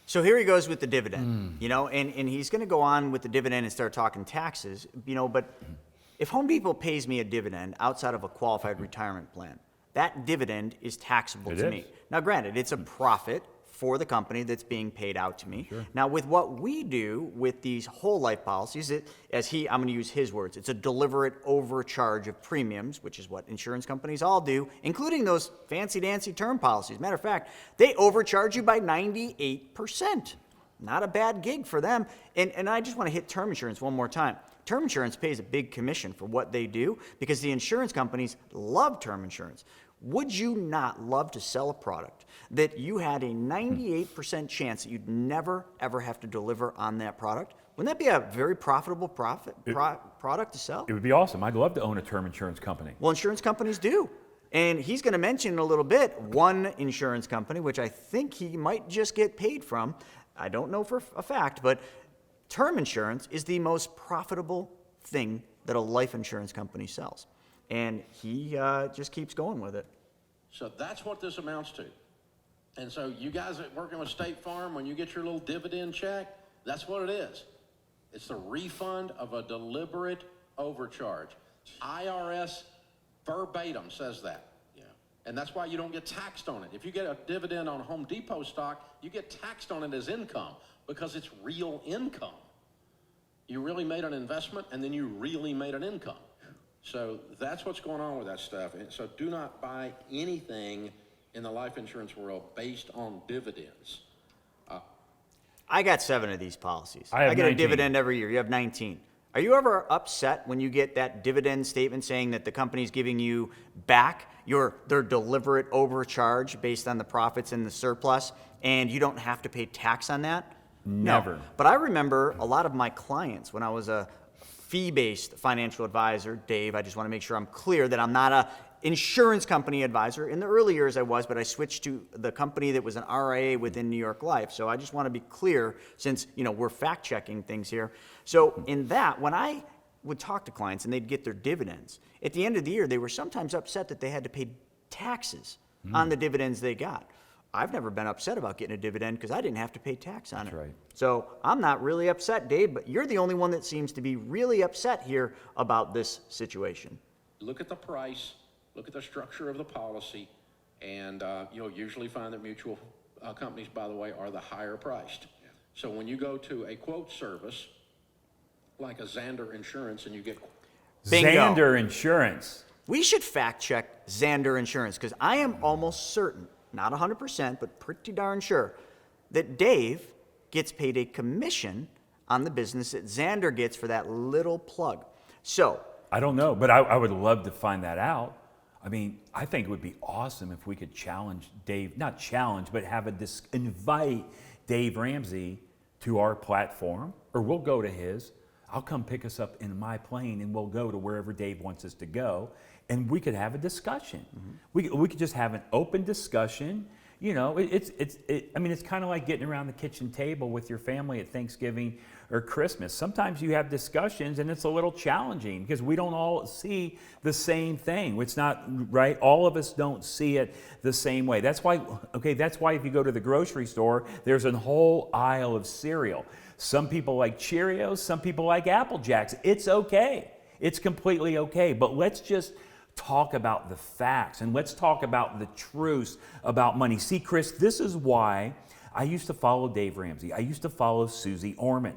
Speaker 1: So here he goes with the dividend, you know, and he's going to go on with the dividend and start talking taxes, you know, but if Home Depot pays me a dividend outside of a qualified retirement plan, that dividend is taxable to me. Now, granted, it's a profit for the company that's being paid out to me.
Speaker 2: Sure.
Speaker 1: Now, with what we do with these whole life policies, I'm going to use his words, it's a deliberate overcharge of premiums, which is what insurance companies all do, including those fancy-dancy term policies. Matter of fact, they overcharge you by 98%. Not a bad gig for them. And I just want to hit term insurance one more time. Term insurance pays a big commission for what they do because the insurance companies love term insurance. Would you not love to sell a product that you had a 98% chance that you'd never, ever have to deliver on that product? Wouldn't that be a very profitable product to sell?
Speaker 2: It would be awesome. I'd love to own a term insurance company.
Speaker 1: Well, insurance companies do. And he's going to mention in a little bit one insurance company, which I think he might just get paid from. I don't know for a fact, but term insurance is the most profitable thing that a life insurance company sells. And he just keeps going with it.
Speaker 3: So that's what this amounts to. And so you guys that working with State Farm, when you get your little dividend check, that's what it is. It's the refund of a deliberate overcharge. IRS verbatim says that. Yeah. And that's why you don't get taxed on it. If you get a dividend on Home Depot stock, you get taxed on it as income because it's real income. You really made an investment and then you really made an income. So that's what's going on with that stuff. And so do not buy anything in the life insurance world based on dividends.
Speaker 1: I got 7 of these policies.
Speaker 2: I have
Speaker 1: get
Speaker 2: 19.
Speaker 1: a dividend every year. You have 19. Are you ever upset when you get that dividend statement saying that the company's giving you back their deliberate overcharge based on the profits and the surplus, and you don't have to pay tax on that?
Speaker 2: Never.
Speaker 1: No. But I remember a lot of my clients when I was a fee-based financial advisor. Dave, I just want to make sure I'm clear that I'm not a insurance company advisor. In the early years I was, but I switched to the company that was an RIA within New York Life. So I just want to be clear since, you know, we're fact-checking things here. So in that, when I would talk to clients and they'd get their dividends, at the end of the year, they were sometimes upset that they had to pay taxes on the dividends they got. I've never been upset about getting a dividend because I didn't have to pay tax on it.
Speaker 2: That's right.
Speaker 1: So I'm not really upset, Dave, but you're the only one that seems to be really upset here about this situation.
Speaker 3: Look at the price, look at the structure of the policy, and you'll usually find that mutual companies, by the way, are the higher priced. Yeah. So when you go to a quote service, like a Xander Insurance, and you get...
Speaker 1: Bingo.
Speaker 2: Xander Insurance.
Speaker 1: We should fact check Xander Insurance because I am almost certain, not 100%, but pretty darn sure, that Dave gets paid a commission on the business that Xander gets for that little plug. So,
Speaker 2: I don't know, but I would love to find that out. I mean, I think it would be awesome if we could challenge Dave, not challenge, but invite Dave Ramsey to our platform, or we'll go to his. I'll come pick us up in my plane and we'll go to wherever Dave wants us to go, and we could have a discussion. Mm-hmm. We could just have an open discussion. You know, it's kind of like getting around the kitchen table with your family at Thanksgiving or Christmas. Sometimes you have discussions and it's a little challenging because we don't all see the same thing. It's not right. All of us don't see it the same way. That's why if you go to the grocery store, there's a whole aisle of cereal. Some people like Cheerios, some people like Apple Jacks. It's okay. It's completely okay. But let's just talk about the facts and let's talk about the truths about money. See, Chris, this is why I used to follow Dave Ramsey. I used to follow Susie Orman.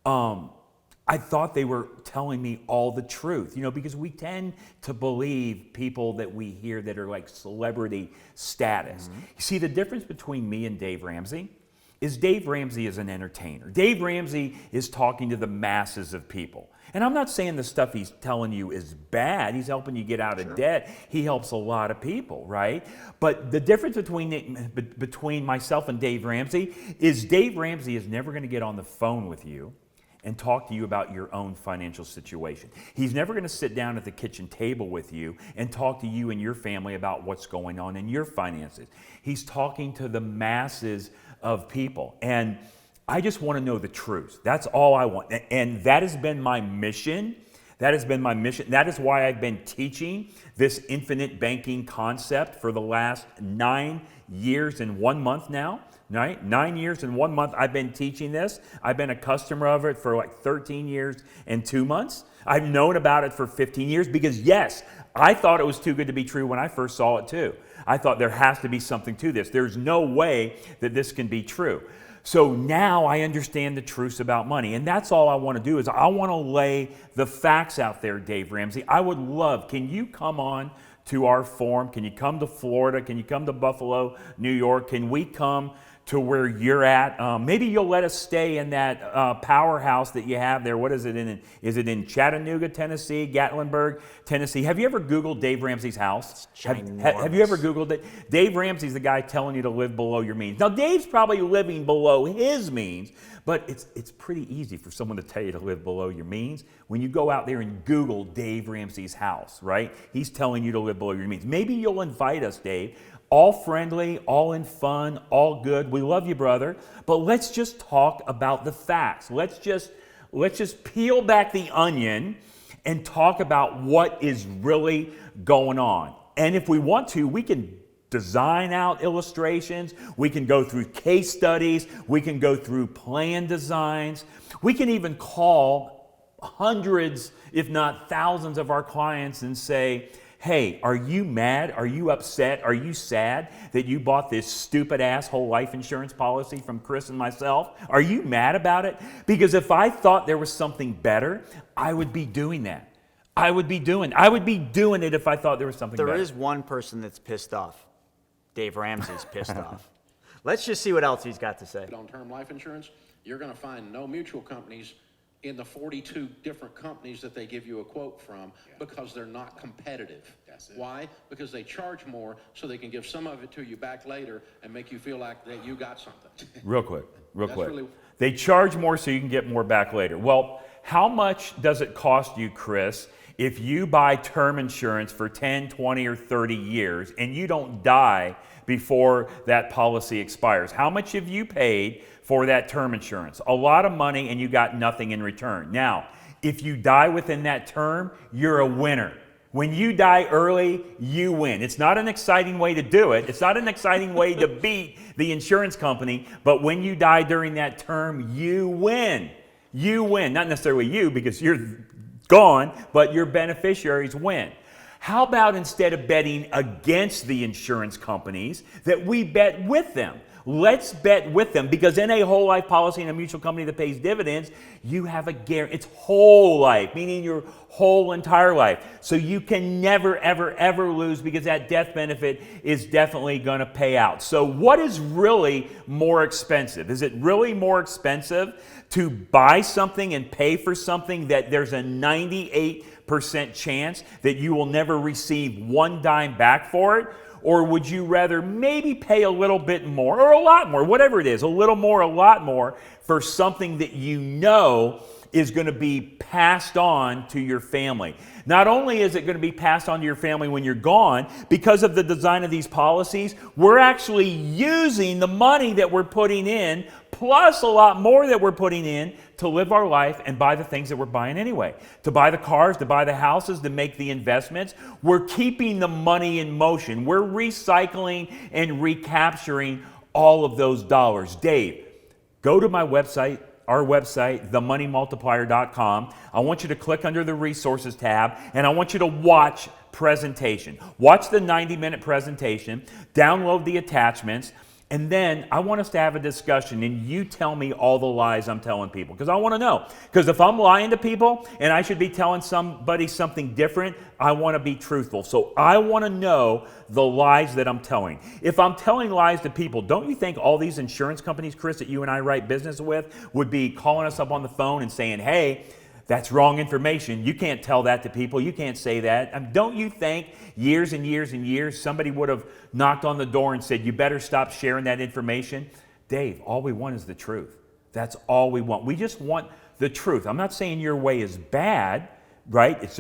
Speaker 2: I thought they were telling me all the truth, you know, because we tend to believe people that we hear that are like celebrity status. Mm-hmm. You see, the difference between me and Dave Ramsey is Dave Ramsey is an entertainer. Dave Ramsey is talking to the masses of people. And I'm not saying the stuff he's telling you is bad. He's helping you get out of debt. He helps a lot of people, right? But the difference between myself and Dave Ramsey is Dave Ramsey is never going to get on the phone with you and talk to you about your own financial situation. He's never going to sit down at the kitchen table with you and talk to you and your family about what's going on in your finances. He's talking to the masses of people. And I just want to know the truth. That's all I want. And that has been my mission. That has been my mission. That is why I've been teaching this infinite banking concept for the last 9 years and 1 month now. Right? 9 years and 1 month I've been teaching this. I've been a customer of it for like 13 years and 2 months. I've known about it for 15 years because, yes, I thought it was too good to be true when I first saw it too. I thought there has to be something to this. There's no way that this can be true. So now I understand the truths about money. And that's all I want to do is I want to lay the facts out there, Dave Ramsey. I would love, can you come on to our forum? Can you come to Florida? Can you come to Buffalo, New York? Can we come to where you're at? Maybe you'll let us stay in that powerhouse that you have there. What is it in? Is it in Chattanooga, Tennessee, Gatlinburg, Tennessee? Have you ever Googled Dave Ramsey's house? Have you ever Googled it? Dave Ramsey's the guy telling you to live below your means. Now, Dave's probably living below his means, but it's pretty easy for someone to tell you to live below your means when you go out there and Google Dave Ramsey's house, right? He's telling you to live below your means. Maybe you'll invite us, Dave. All friendly, all in fun, all good. We love you, brother. But let's just talk about the facts. Let's just peel back the onion and talk about what is really going on. And if we want to, we can design out illustrations. We can go through case studies. We can go through plan designs. We can even call hundreds, if not thousands of our clients and say, hey, are you mad? Are you upset? Are you sad that you bought this stupid ass whole life insurance policy from Chris and myself? Are you mad about it? Because if I thought there was something better, I would be doing that. I would be doing it if I thought there was something better.
Speaker 1: There is one person that's pissed off. Dave Ramsey's pissed off. Let's just see what else he's got to say.
Speaker 3: On term life insurance, you're going to find no mutual companies in the 42 different companies that they give you a quote from because they're not competitive. That's it. Why? Because they charge more so they can give some of it to you back later and make you feel like that you got something.
Speaker 2: Real quick. They charge more so you can get more back later. Well, how much does it cost you, Chris, if you buy term insurance for 10, 20, or 30 years and you don't die before that policy expires? How much have you paid for that term insurance? A lot of money, and you got nothing in return. Now, if you die within that term, you're a winner. When you die early, you win. It's not an exciting way to do it. It's not an exciting way to beat the insurance company, but when you die during that term, you win. You win. Not necessarily you, because you're gone, but your beneficiaries win. How about instead of betting against the insurance companies, that we bet with them? Let's bet with them, because in a whole life policy in a mutual company that pays dividends, you have a guarantee. It's whole life, meaning your whole entire life. So you can never, ever, ever lose, because that death benefit is definitely going to pay out. So what is really more expensive? Is it really more expensive to buy something and pay for something that there's a 98% chance that you will never receive one dime back for it? Or would you rather maybe pay a little bit more, or a lot more, whatever it is, a little more, a lot more, for something that you know is going to be passed on to your family? Not only is it going to be passed on to your family when you're gone, because of the design of these policies, we're actually using the money that we're putting in, plus a lot more that we're putting in, to live our life and buy the things that we're buying anyway. To buy the cars, to buy the houses, to make the investments. We're keeping the money in motion. We're recycling and recapturing all of those dollars. Dave, go to my website, our website, themoneymultiplier.com. I want you to click under the resources tab, and I want you to watch presentation. Watch the 90-minute presentation, download the attachments, and then I want us to have a discussion, and you tell me all the lies I'm telling people, because I want to know. Because if I'm lying to people and I should be telling somebody something different, I want to be truthful. So I want to know the lies that I'm telling. If I'm telling lies to people, don't you think all these insurance companies, Chris, that you and I write business with, would be calling us up on the phone and saying, hey, that's wrong information. You can't tell that to people. You can't say that. Don't you think years and years and years somebody would have knocked on the door and said, you better stop sharing that information? Dave, all we want is the truth. That's all we want. We just want the truth. I'm not saying your way is bad, right? It's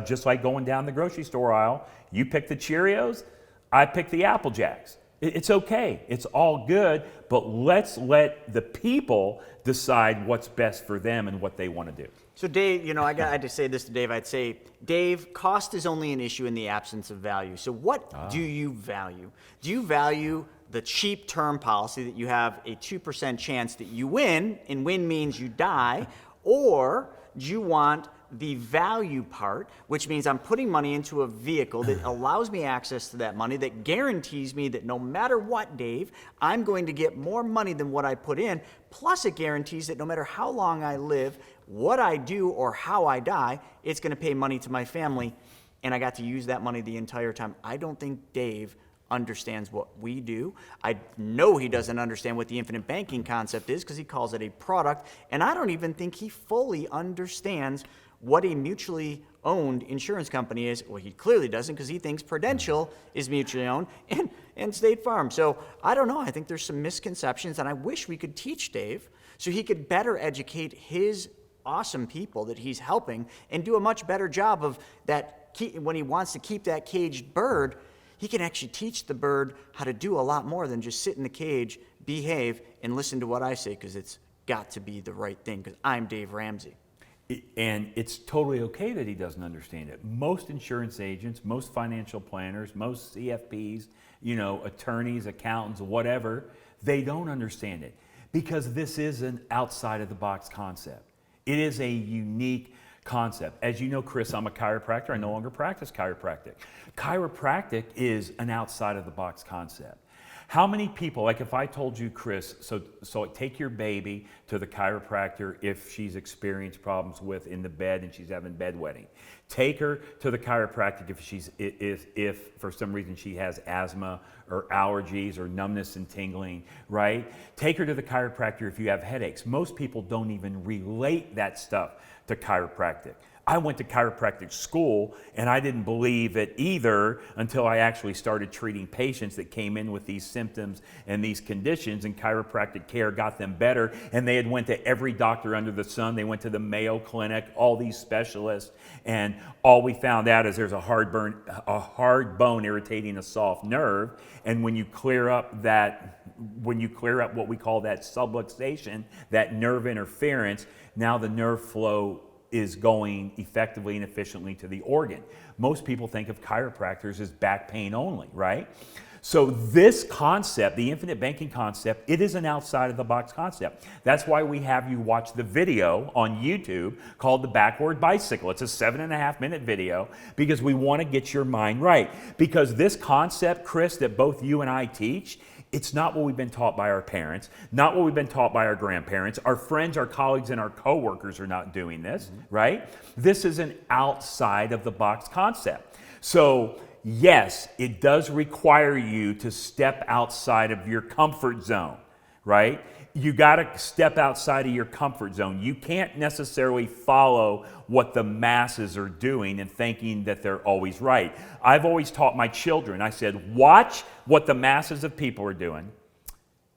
Speaker 2: just like going down the grocery store aisle. You pick the Cheerios, I pick the Apple Jacks. It's okay. It's all good, but let's let the people decide what's best for them and what they want to do.
Speaker 1: So Dave, I had to say this to Dave. I'd say, Dave, cost is only an issue in the absence of value. So what do you value? Do you value the cheap term policy that you have a 2% chance that you win, and win means you die, or do you want the value part, which means I'm putting money into a vehicle that allows me access to that money, that guarantees me that no matter what, Dave, I'm going to get more money than what I put in, plus it guarantees that no matter how long I live, what I do or how I die, it's going to pay money to my family, and I got to use that money the entire time. I don't think Dave understands what we do. I know he doesn't understand what the infinite banking concept is because he calls it a product, and I don't even think he fully understands what a mutually owned insurance company is. Well, he clearly doesn't because he thinks Prudential is mutually owned and State Farm. So I don't know. I think there's some misconceptions, and I wish we could teach Dave so he could better educate his awesome people that he's helping and do a much better job of that. When he wants to keep that caged bird, he can actually teach the bird how to do a lot more than just sit in the cage, behave, and listen to what I say because it's got to be the right thing because I'm Dave Ramsey.
Speaker 2: And it's totally okay that he doesn't understand it. Most insurance agents, most financial planners, most CFPs, attorneys, accountants, whatever, they don't understand it because this is an outside of the box concept. It is a unique concept. As you know, Chris, I'm a chiropractor. I no longer practice chiropractic. Chiropractic is an outside of the box concept. How many people, like if I told you, Chris, so take your baby to the chiropractor if she's experienced problems in the bed and she's having bedwetting. Take her to the chiropractic if for some reason she has asthma or allergies or numbness and tingling, right? Take her to the chiropractor if you have headaches. Most people don't even relate that stuff to chiropractic. I went to chiropractic school and I didn't believe it either until I actually started treating patients that came in with these symptoms and these conditions, and chiropractic care got them better, and they had went to every doctor under the sun. They went to the Mayo Clinic, all these specialists, and all we found out is there's a hard bone irritating a soft nerve, and when you clear up what we call that subluxation, that nerve interference, now the nerve flow is going effectively and efficiently to the organ. Most people think of chiropractors as back pain only, right? So this concept, the infinite banking concept, it is an outside of the box concept. That's why we have you watch the video on YouTube called The Backward Bicycle. It's a 7.5-minute video because we want to get your mind right. Because this concept, Chris, that both you and I teach, it's not what we've been taught by our parents, not what we've been taught by our grandparents. Our friends, our colleagues, and our coworkers are not doing this, right? This is an outside of the box concept. So yes, it does require you to step outside of your comfort zone, right? You got to step outside of your comfort zone. You can't necessarily follow what the masses are doing and thinking that they're always right. I've always taught my children, I said, watch what the masses of people are doing,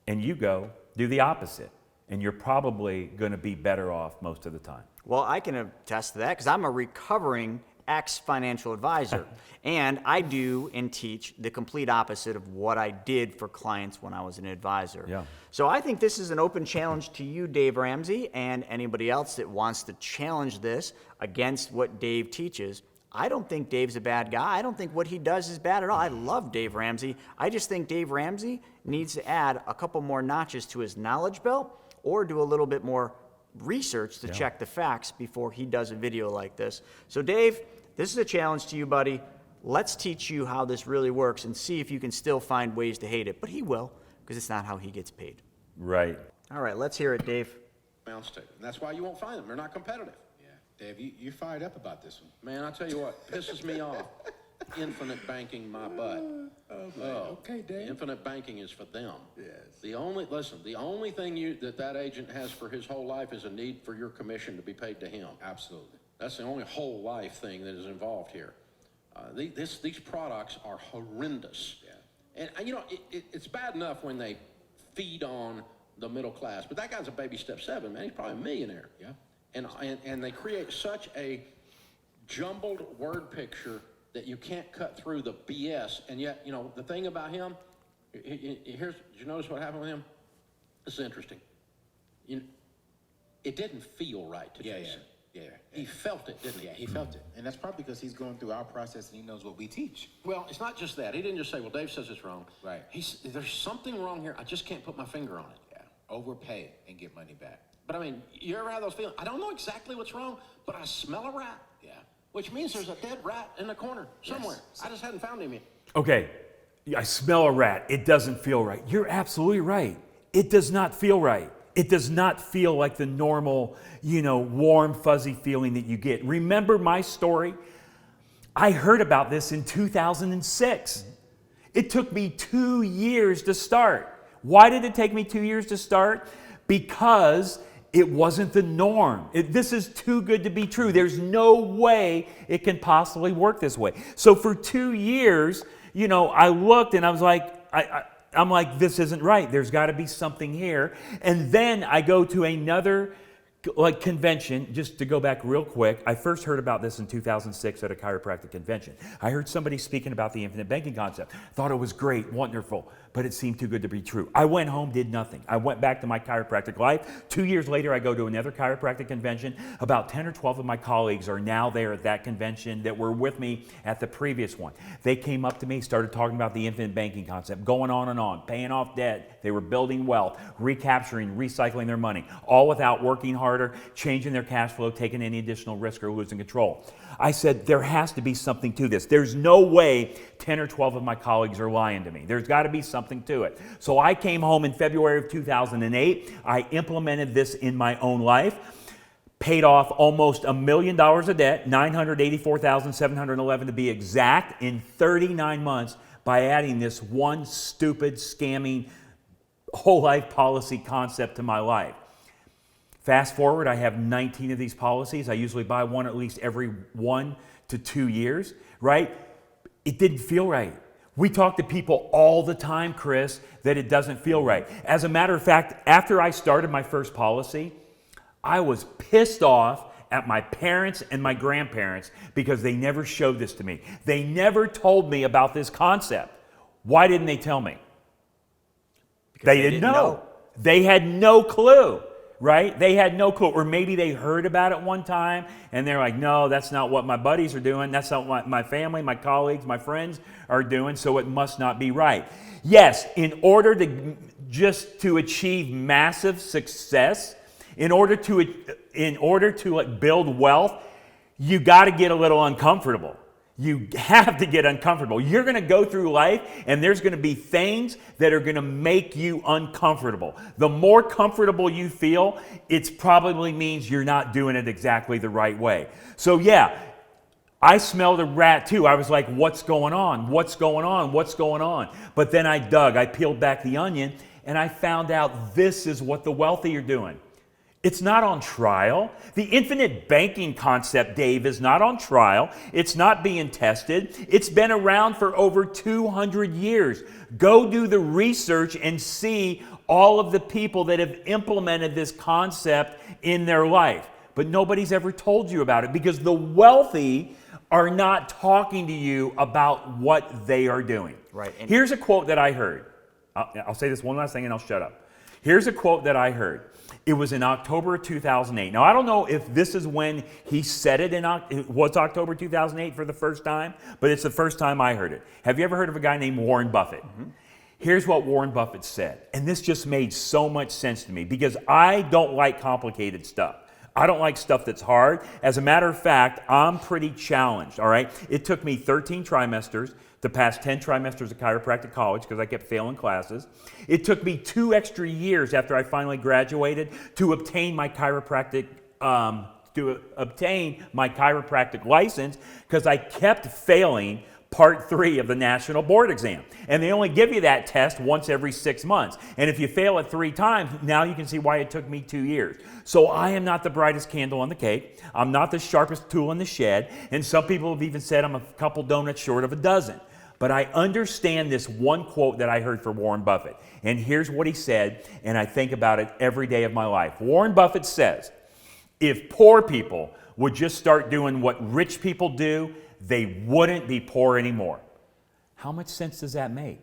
Speaker 2: and you go do the opposite, and you're probably going to be better off most of the time.
Speaker 1: Well, I can attest to that because I'm a recovering ex-financial advisor, and I do and teach the complete opposite of what I did for clients when I was an advisor.
Speaker 2: Yeah.
Speaker 1: So I think this is an open challenge to you, Dave Ramsey, and anybody else that wants to challenge this against what Dave teaches. I don't think Dave's a bad guy. I don't think what he does is bad at all. I love Dave Ramsey. I just think Dave Ramsey needs to add a couple more notches to his knowledge belt or do a little bit more research to check the facts before he does a video like this. So Dave, this is a challenge to you, buddy. Let's teach you how this really works and see if you can still find ways to hate it. But he will, because it's not how he gets paid.
Speaker 2: Right.
Speaker 1: All right, let's hear it, Dave.
Speaker 3: Amounts to. And that's why you won't find them. They're not competitive.
Speaker 5: Yeah. Dave, you're fired up about this one.
Speaker 3: Man, I tell you what, pisses me off. Infinite banking my butt.
Speaker 5: Okay, Dave.
Speaker 3: Infinite banking is for them.
Speaker 5: Yes.
Speaker 3: The only thing that agent has for his whole life is a need for your commission to be paid to him.
Speaker 5: Absolutely.
Speaker 3: That's the only whole life thing that is involved here. These products are horrendous.
Speaker 5: Yeah.
Speaker 3: And it's bad enough when they feed on the middle class. But that guy's a baby step 7, man. He's probably a millionaire.
Speaker 5: Yeah.
Speaker 3: And they create such a jumbled word picture that you can't cut through the BS. And yet, you know, the thing about him, did you notice what happened with him? This is interesting. It didn't feel right to Jason.
Speaker 5: Yeah.
Speaker 3: He felt it, didn't he?
Speaker 5: Yeah, he felt it. And that's probably because he's going through our process and he knows what we teach.
Speaker 3: Well, it's not just that. He didn't just say, well, Dave says it's wrong.
Speaker 5: Right.
Speaker 3: There's something wrong here. I just can't put my finger on it.
Speaker 5: Yeah. Overpay and get money back.
Speaker 3: But I mean, you ever have those feelings? I don't know exactly what's wrong, but I smell a rat.
Speaker 5: Yeah.
Speaker 3: Which means there's a dead rat in the corner somewhere.
Speaker 5: Yes.
Speaker 3: I just hadn't found him yet.
Speaker 2: Okay, I smell a rat. It doesn't feel right. You're absolutely right. It does not feel right. It does not feel like the normal, warm, fuzzy feeling that you get. Remember my story? I heard about this in 2006. It took me 2 years to start. Why did it take me 2 years to start? Because it wasn't the norm. This is too good to be true. There's no way it can possibly work this way. So for 2 years, I looked and I was like, I'm like, this isn't right. There's got to be something here. And then I go to another convention. Just to go back real quick, I first heard about this in 2006 at a chiropractic convention. I heard somebody speaking about the infinite banking concept. Thought it was great, wonderful, but it seemed too good to be true. I went home, did nothing. I went back to my chiropractic life. 2 years later, I go to another chiropractic convention. About 10 or 12 of my colleagues are now there at that convention that were with me at the previous one. They came up to me, started talking about the infinite banking concept, going on and on, paying off debt. They were building wealth, recapturing, recycling their money, all without working harder, changing their cash flow, taking any additional risk or losing control. I said, there has to be something to this. There's no way 10 or 12 of my colleagues are lying to me. There's got to be something to it. So I came home in February of 2008. I implemented this in my own life, paid off almost $1 million of debt, $984,711 to be exact, in 39 months by adding this one stupid, scamming whole life policy concept to my life. Fast forward, I have 19 of these policies. I usually buy one at least every 1 to 2 years, right? It didn't feel right. We talk to people all the time, Chris, that it doesn't feel right. As a matter of fact, after I started my first policy, I was pissed off at my parents and my grandparents because they never showed this to me. They never told me about this concept. Why didn't they tell me?
Speaker 1: Because
Speaker 2: They didn't know. They had no clue. Right? They had no clue. Or maybe they heard about it one time and they're like, no, that's not what my buddies are doing. That's not what my family, my colleagues, my friends are doing, so it must not be right. Yes, in order to achieve massive success, in order to build wealth, you got to get a little uncomfortable. You have to get uncomfortable. You're going to go through life and there's going to be things that are going to make you uncomfortable. The more comfortable you feel, it probably means you're not doing it exactly the right way. So yeah, I smelled a rat too. I was like, what's going on? What's going on? What's going on? But then I peeled back the onion and I found out this is what the wealthy are doing. It's not on trial. The infinite banking concept, Dave, is not on trial. It's not being tested. It's been around for over 200 years. Go do the research and see all of the people that have implemented this concept in their life. But nobody's ever told you about it because the wealthy are not talking to you about what they are doing.
Speaker 1: Right.
Speaker 2: Here's a quote that I heard. I'll say this one last thing and I'll shut up. Here's a quote that I heard. It was in October of 2008. Now, I don't know if this is when he said it it was October 2008 for the first time, but it's the first time I heard it. Have you ever heard of a guy named Warren Buffett? Mm-hmm. Here's what Warren Buffett said, and this just made so much sense to me because I don't like complicated stuff. I don't like stuff that's hard. As a matter of fact, I'm pretty challenged, all right? It took me 13 trimesters to pass 10 trimesters of chiropractic college because I kept failing classes. It took me 2 extra years after I finally graduated to obtain my chiropractic license because I kept failing Part 3 of the National Board Exam. And they only give you that test once every 6 months. And if you fail it 3 times, now you can see why it took me 2 years. So I am not the brightest candle on the cake. I'm not the sharpest tool in the shed. And some people have even said I'm a couple donuts short of a dozen. But I understand this one quote that I heard from Warren Buffett. And here's what he said, and I think about it every day of my life. Warren Buffett says, if poor people would just start doing what rich people do, they wouldn't be poor anymore. How much sense does that make?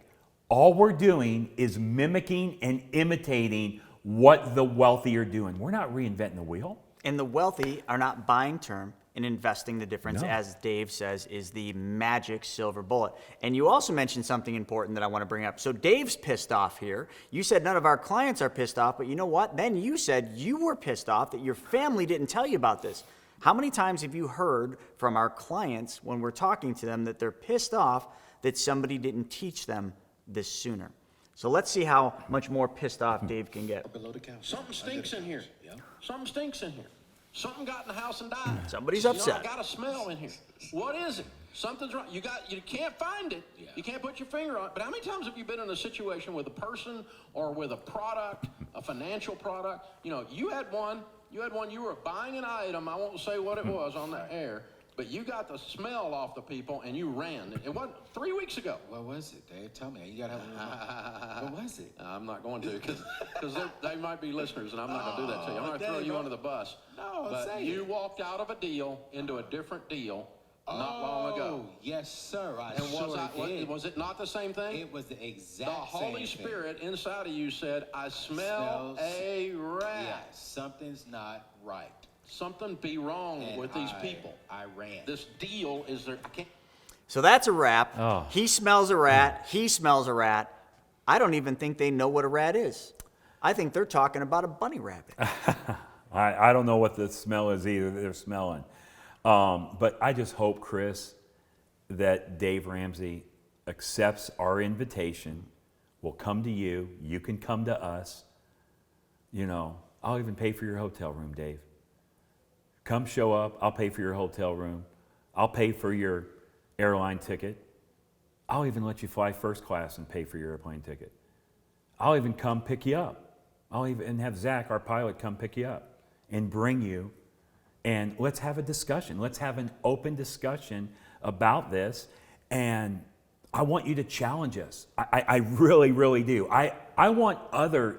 Speaker 2: All we're doing is mimicking and imitating what the wealthy are doing. We're not reinventing the wheel.
Speaker 1: And the wealthy are not buying term and investing the difference,
Speaker 2: No.
Speaker 1: as Dave says, is the magic silver bullet. And you also mentioned something important that I want to bring up. So Dave's pissed off here. You said none of our clients are pissed off, but you know what? Then you said you were pissed off that your family didn't tell you about this. How many times have you heard from our clients when we're talking to them that they're pissed off that somebody didn't teach them this sooner? So let's see how much more pissed off Dave can get.
Speaker 5: Below the couch.
Speaker 3: Something stinks in here. Something stinks in here. Something got in the house and died.
Speaker 1: Somebody's
Speaker 3: You
Speaker 1: upset.
Speaker 3: know, I got a smell in here. What is it? Something's wrong. You can't find it. You can't put your finger on it. But how many times have you been in a situation with a person or with a product, a financial product? You know, you had one, you were buying an item, I won't say what it was on the air, but you got the smell off the people and you ran. It wasn't 3 weeks ago.
Speaker 5: What was it, Dave? Tell me. You gotta have a What was it?
Speaker 3: I'm not going to, because they might be listeners, and I'm not going to do that to you. I'm going to throw you under the bus.
Speaker 5: No,
Speaker 3: but
Speaker 5: say
Speaker 3: you
Speaker 5: it.
Speaker 3: walked out of a deal into a different deal not long ago.
Speaker 5: Yes, sir. I
Speaker 3: And
Speaker 5: sure did.
Speaker 3: was it not the same thing?
Speaker 5: It was the exact
Speaker 3: The Holy
Speaker 5: same thing.
Speaker 3: Spirit inside of you said, I smell
Speaker 5: Smells-
Speaker 3: a rat.
Speaker 5: Yeah, something's not right.
Speaker 3: Something be wrong
Speaker 5: And
Speaker 3: with these people.
Speaker 5: I ran.
Speaker 3: This deal is there. I can't.
Speaker 1: So that's a wrap.
Speaker 2: Oh.
Speaker 1: He smells a rat. He smells a rat. I don't even think they know what a rat is. I think they're talking about a bunny rabbit.
Speaker 2: I don't know what the smell is either that they're smelling. But I just hope, Chris, that Dave Ramsey accepts our invitation. We'll come to you. You can come to us. You know, I'll even pay for your hotel room, Dave. Come show up. I'll pay for your hotel room. I'll pay for your airline ticket. I'll even let you fly first class and pay for your airplane ticket. I'll even come pick you up. I'll even have Zach, our pilot, come pick you up and bring you. And let's have a discussion. Let's have an open discussion about this. And I want you to challenge us. I really, really do. I want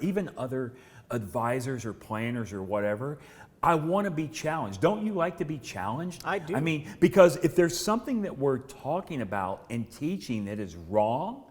Speaker 2: even other advisors or planners or whatever, I want to be challenged. Don't you like to be challenged?
Speaker 1: I do.
Speaker 2: I mean, because if there's something that we're talking about and teaching that is wrong,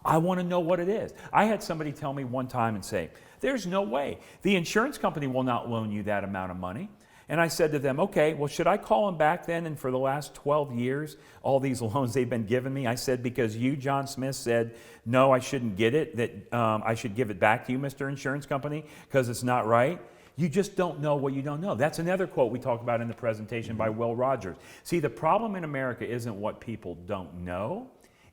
Speaker 2: I want to know what it is. I had somebody tell me one time and say, there's no way. The insurance company will not loan you that amount of money. And I said to them, okay, well, should I call them back then? And for the last 12 years, all these loans they've been giving me, I said, because you, John Smith, said, no, I shouldn't get it, that I should give it back to you, Mr. Insurance Company, because it's not right. You just don't know what you don't know. That's another quote we talked about in the presentation by Will Rogers. See, the problem in America isn't what people don't know.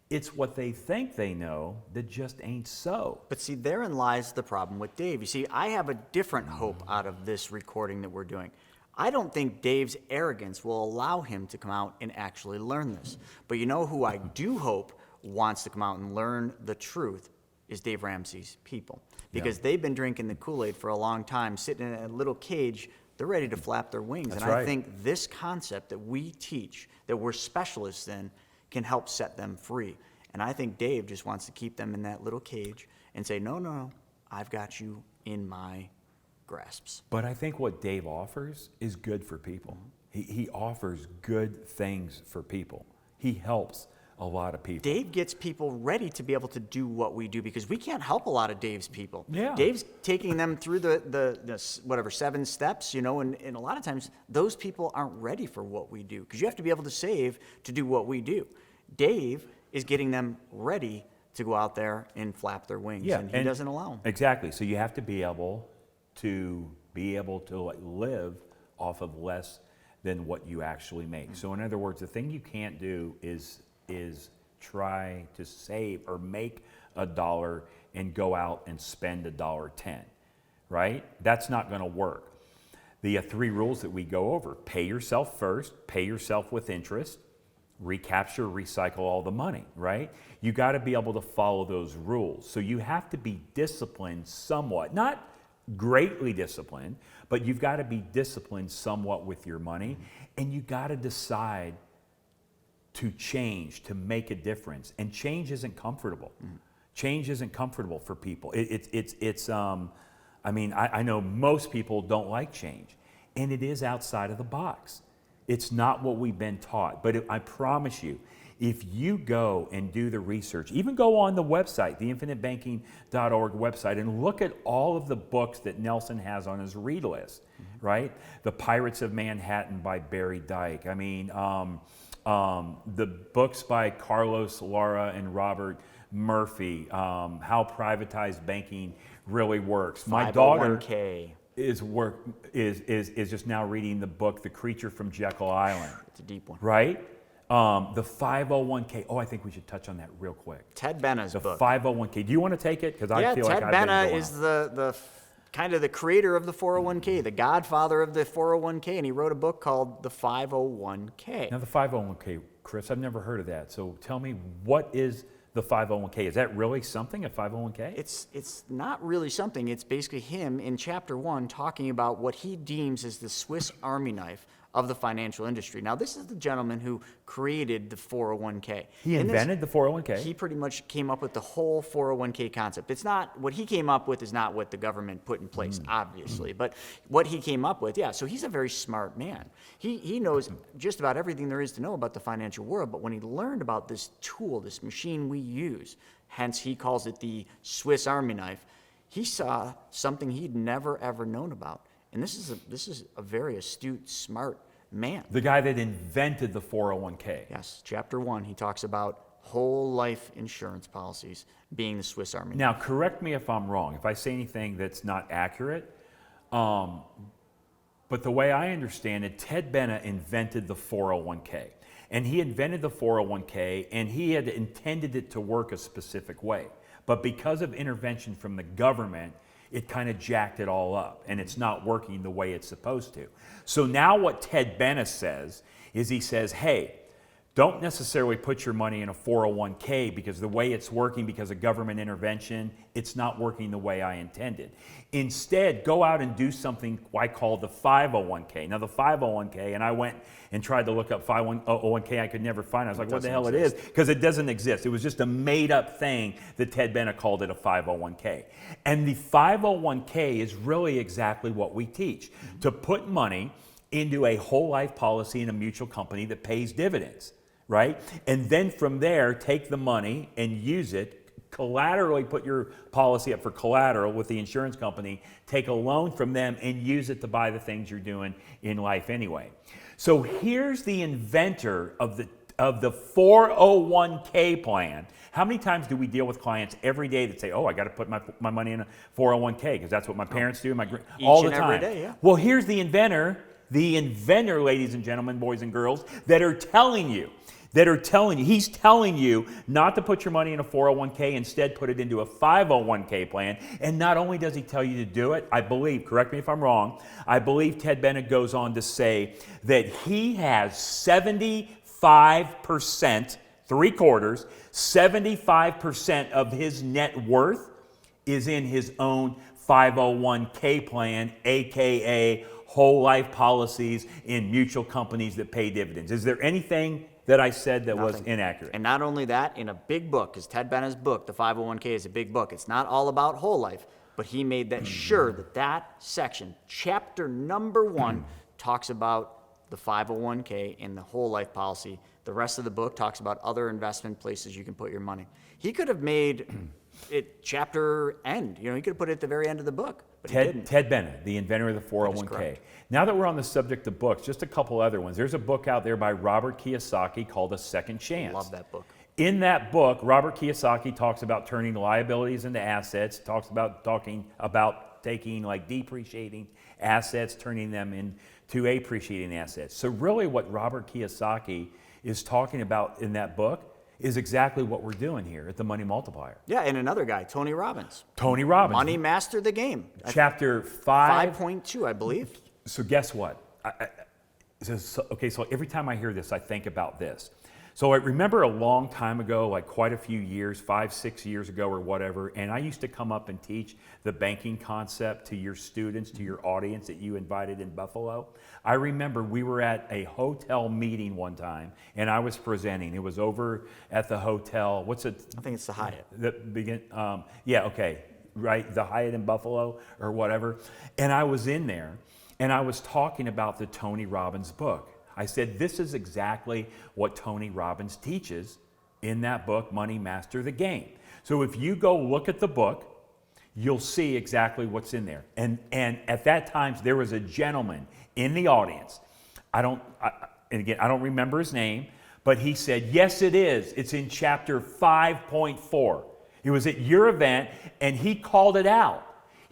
Speaker 2: It's what they think they know that just ain't so.
Speaker 1: But see, therein lies the problem with Dave. You see, I have a different hope out of this recording that we're doing. I don't think Dave's arrogance will allow him to come out and actually learn this. But you know who I do hope wants to come out and learn the truth is Dave Ramsey's people. Because they've been drinking the Kool-Aid for a long time, sitting in a little cage, they're ready to flap their wings.
Speaker 2: That's
Speaker 1: and I
Speaker 2: right.
Speaker 1: think this concept that we teach, that we're specialists in, can help set them free. And I think Dave just wants to keep them in that little cage and say, no, I've got you in my grasps.
Speaker 2: But I think what Dave offers is good for people. He offers good things for people. He helps a lot of people.
Speaker 1: Dave gets people ready to be able to do what we do because we can't help a lot of Dave's people.
Speaker 2: Yeah.
Speaker 1: Dave's taking them through the whatever 7 steps, you know, and a lot of times those people aren't ready for what we do because you have to be able to save to do what we do. Dave is getting them ready to go out there and flap their wings, and he doesn't allow them.
Speaker 2: Exactly. So you have to be able to live off of less than what you actually make. So in other words, the thing you can't do is try to save or make $1 and go out and spend $1.10, right? That's not going to work. The 3 rules that we go over: pay yourself first, pay yourself with interest, recapture, recycle all the money, right? You got to be able to follow those rules. So you have to be disciplined somewhat, not greatly disciplined, but you've got to be disciplined somewhat with your money, and you got to decide to change, to make a difference. And change isn't comfortable. Change isn't comfortable for people. I know most people don't like change, and it is outside of the box. It's not what we've been taught. But I promise you, if you go and do the research, even go on the website, the infinitebanking.org website, and look at all of the books that Nelson has on his read list, right? The Pirates of Manhattan by Barry Dyke. The books by Carlos Lara and Robert Murphy, How Privatized Banking Really Works. My daughter
Speaker 1: 501k.
Speaker 2: is just now reading the book, The Creature from Jekyll Island.
Speaker 1: It's a deep one.
Speaker 2: Right? The 501k. Oh, I think we should touch on that real quick.
Speaker 1: Ted Benna's
Speaker 2: The
Speaker 1: book.
Speaker 2: 501k. Do you want to take it? Because I feel like
Speaker 1: Ted
Speaker 2: I've been
Speaker 1: Benna
Speaker 2: going
Speaker 1: is
Speaker 2: on.
Speaker 1: the kind of the creator of the 401k, the godfather of the 401k, and he wrote a book called The 501k.
Speaker 2: Now, the 501k, Chris, I've never heard of that. So tell me, what is the 501k? Is that really something, a 501k?
Speaker 1: It's not really something. It's basically him in chapter 1 talking about what he deems as the Swiss Army knife of the financial industry. Now, this is the gentleman who created the 401k.
Speaker 2: He invented the 401k?
Speaker 1: He pretty much came up with the whole 401k concept. It's not, what he came up with is not what the government put in place, obviously, but what he came up with, so he's a very smart man. He knows just about everything there is to know about the financial world, but when he learned about this tool, this machine we use, hence he calls it the Swiss Army knife, he saw something he'd never ever known about. And this is a very astute, smart man.
Speaker 2: The guy that invented the 401k.
Speaker 1: Yes, chapter 1, he talks about whole life insurance policies being the Swiss Army knife.
Speaker 2: Now, correct me if I'm wrong, if I say anything that's not accurate, but the way I understand it, Ted Benna invented the 401k. And he invented the 401k, and he had intended it to work a specific way. But because of intervention from the government, it kind of jacked it all up, and it's not working the way it's supposed to. So now what Ted Benna says is, he says, hey, don't necessarily put your money in a 401k because the way it's working because of government intervention, it's not working the way I intended. Instead, go out and do something I call the 501k. Now, the 501k, and I went and tried to look up 501k, I could never find it. I was like, what the hell it is? Because it doesn't exist. It was just a made-up thing that Ted Benna called it a 501k. And the 501k is really exactly what we teach, to put money into a whole life policy in a mutual company that pays dividends, right? And then from there, take the money and use it, collaterally put your policy up for collateral with the insurance company, take a loan from them, and use it to buy the things you're doing in life anyway. So here's the inventor of the 401k plan. How many times do we deal with clients every day that say, oh, I got to put my money in a 401k because that's what my parents do, all the time.
Speaker 1: Every day, yeah.
Speaker 2: Well, here's the inventor, ladies and gentlemen, boys and girls, that are telling you, he's telling you not to put your money in a 401k, instead put it into a 501k plan. And not only does he tell you to do it, I believe, correct me if I'm wrong, I believe Ted Benna goes on to say that he has 75%, 75% of his net worth is in his own 501k plan, aka whole life policies in mutual companies that pay dividends. Is there anything that I said that was inaccurate?
Speaker 1: And not only that, in a big book, because Ted Benna's book, The 501k, is a big book. It's not all about whole life, but he made that sure that section, chapter number 1, talks about the 501k and the whole life policy. The rest of the book talks about other investment places you can put your money. He could have made it chapter end. He could have put it at the very end of the book, but he didn't.
Speaker 2: Ted Benna, the inventor of the 401k.
Speaker 1: correct.
Speaker 2: Now that we're on the subject of books, just a couple other ones. There's a book out there by Robert Kiyosaki called A Second Chance.
Speaker 1: Love that book.
Speaker 2: In that book, Robert Kiyosaki talks about turning liabilities into assets, talks about taking like depreciating assets, turning them into appreciating assets. So really what Robert Kiyosaki is talking about in that book is exactly what we're doing here at the Money Multiplier.
Speaker 1: Yeah, and another guy, Tony Robbins.
Speaker 2: Tony Robbins.
Speaker 1: Money Master the Game.
Speaker 2: Chapter 5.
Speaker 1: 5.2, I believe.
Speaker 2: So guess what? So every time I hear this, I think about this. So I remember a long time ago, like quite a few years, 5, 6 years ago or whatever, and I used to come up and teach the banking concept to your students, to your audience that you invited in Buffalo. I remember we were at a hotel meeting one time, and I was presenting. It was over at the hotel. What's it?
Speaker 1: I think it's the Hyatt.
Speaker 2: Yeah, okay, right, the Hyatt in Buffalo or whatever. And I was in there, and I was talking about the Tony Robbins book. I said, this is exactly what Tony Robbins teaches in that book, Money Master the Game. So if you go look at the book, you'll see exactly what's in there. And at that time, there was a gentleman in the audience. And again, I don't remember his name, but he said, yes, it is. It's in chapter 5.4. It was at your event, and he called it out.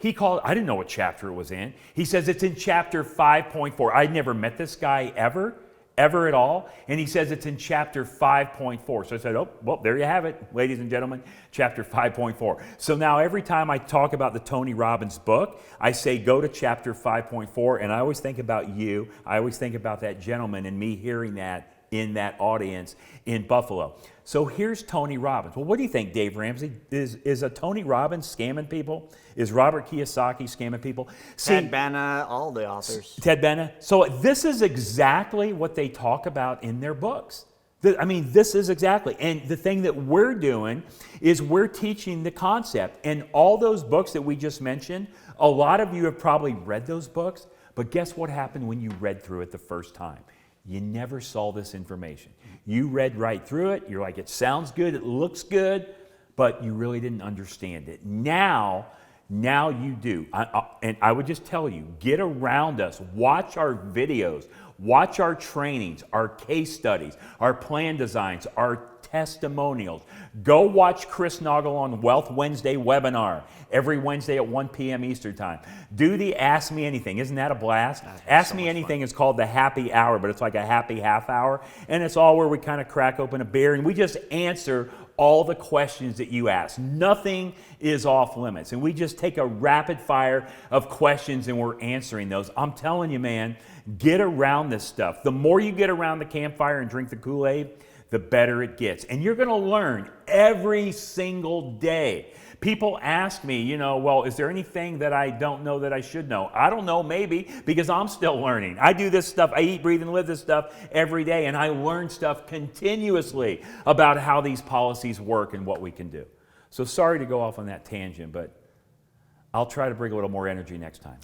Speaker 2: I didn't know what chapter it was in. He says it's in chapter 5.4. I'd never met this guy ever at all. And he says it's in chapter 5.4. So I said, oh, well, there you have it, ladies and gentlemen, chapter 5.4. So now every time I talk about the Tony Robbins book, I say go to chapter 5.4. And I always think about you. I always think about that gentleman and me hearing that in that audience in Buffalo. So here's Tony Robbins. Well, what do you think, Dave Ramsey? Is a Tony Robbins scamming people? Is Robert Kiyosaki scamming people?
Speaker 1: Ted Benna, all the authors.
Speaker 2: Ted Benna. So this is exactly what they talk about in their books. This is exactly. And the thing that we're doing is we're teaching the concept. And all those books that we just mentioned, a lot of you have probably read those books, but guess what happened when you read through it the first time? You never saw this information. You read right through it. You're like, it sounds good, it looks good, but you really didn't understand it. Now you do. And I would just tell you, get around us. Watch our videos. Watch our trainings, our case studies, our plan designs, our testimonials. Go watch Chris Naugle on Wealth Wednesday webinar every Wednesday at 1 p.m. Eastern Time. Do the Ask Me Anything. Isn't that a blast? Ask Me Anything is called the happy hour, but it's like a happy half hour. And it's all where we kind of crack open a beer and we just answer all the questions that you ask. Nothing is off limits. And we just take a rapid fire of questions and we're answering those. I'm telling you, man, get around this stuff. The more you get around the campfire and drink the Kool-Aid, the better it gets. And you're going to learn every single day. People ask me, well, is there anything that I don't know that I should know? I don't know, maybe, because I'm still learning. I do this stuff, I eat, breathe, and live this stuff every day, and I learn stuff continuously about how these policies work and what we can do. So sorry to go off on that tangent, but I'll try to bring a little more energy next time.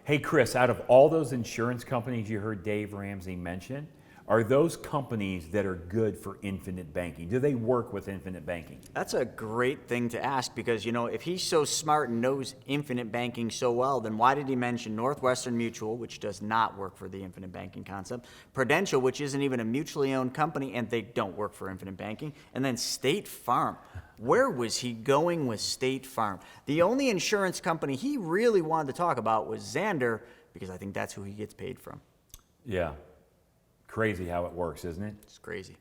Speaker 2: Hey, Chris, out of all those insurance companies you heard Dave Ramsey mention, are those companies that are good for infinite banking? Do they work with infinite banking?
Speaker 1: That's a great thing to ask because, if he's so smart and knows infinite banking so well, then why did he mention Northwestern Mutual, which does not work for the infinite banking concept, Prudential, which isn't even a mutually owned company and they don't work for infinite banking, and then State Farm? Where was he going with State Farm? The only insurance company he really wanted to talk about was Xander because I think that's who he gets paid from.
Speaker 2: Yeah. Crazy how it works, isn't it?
Speaker 1: It's crazy.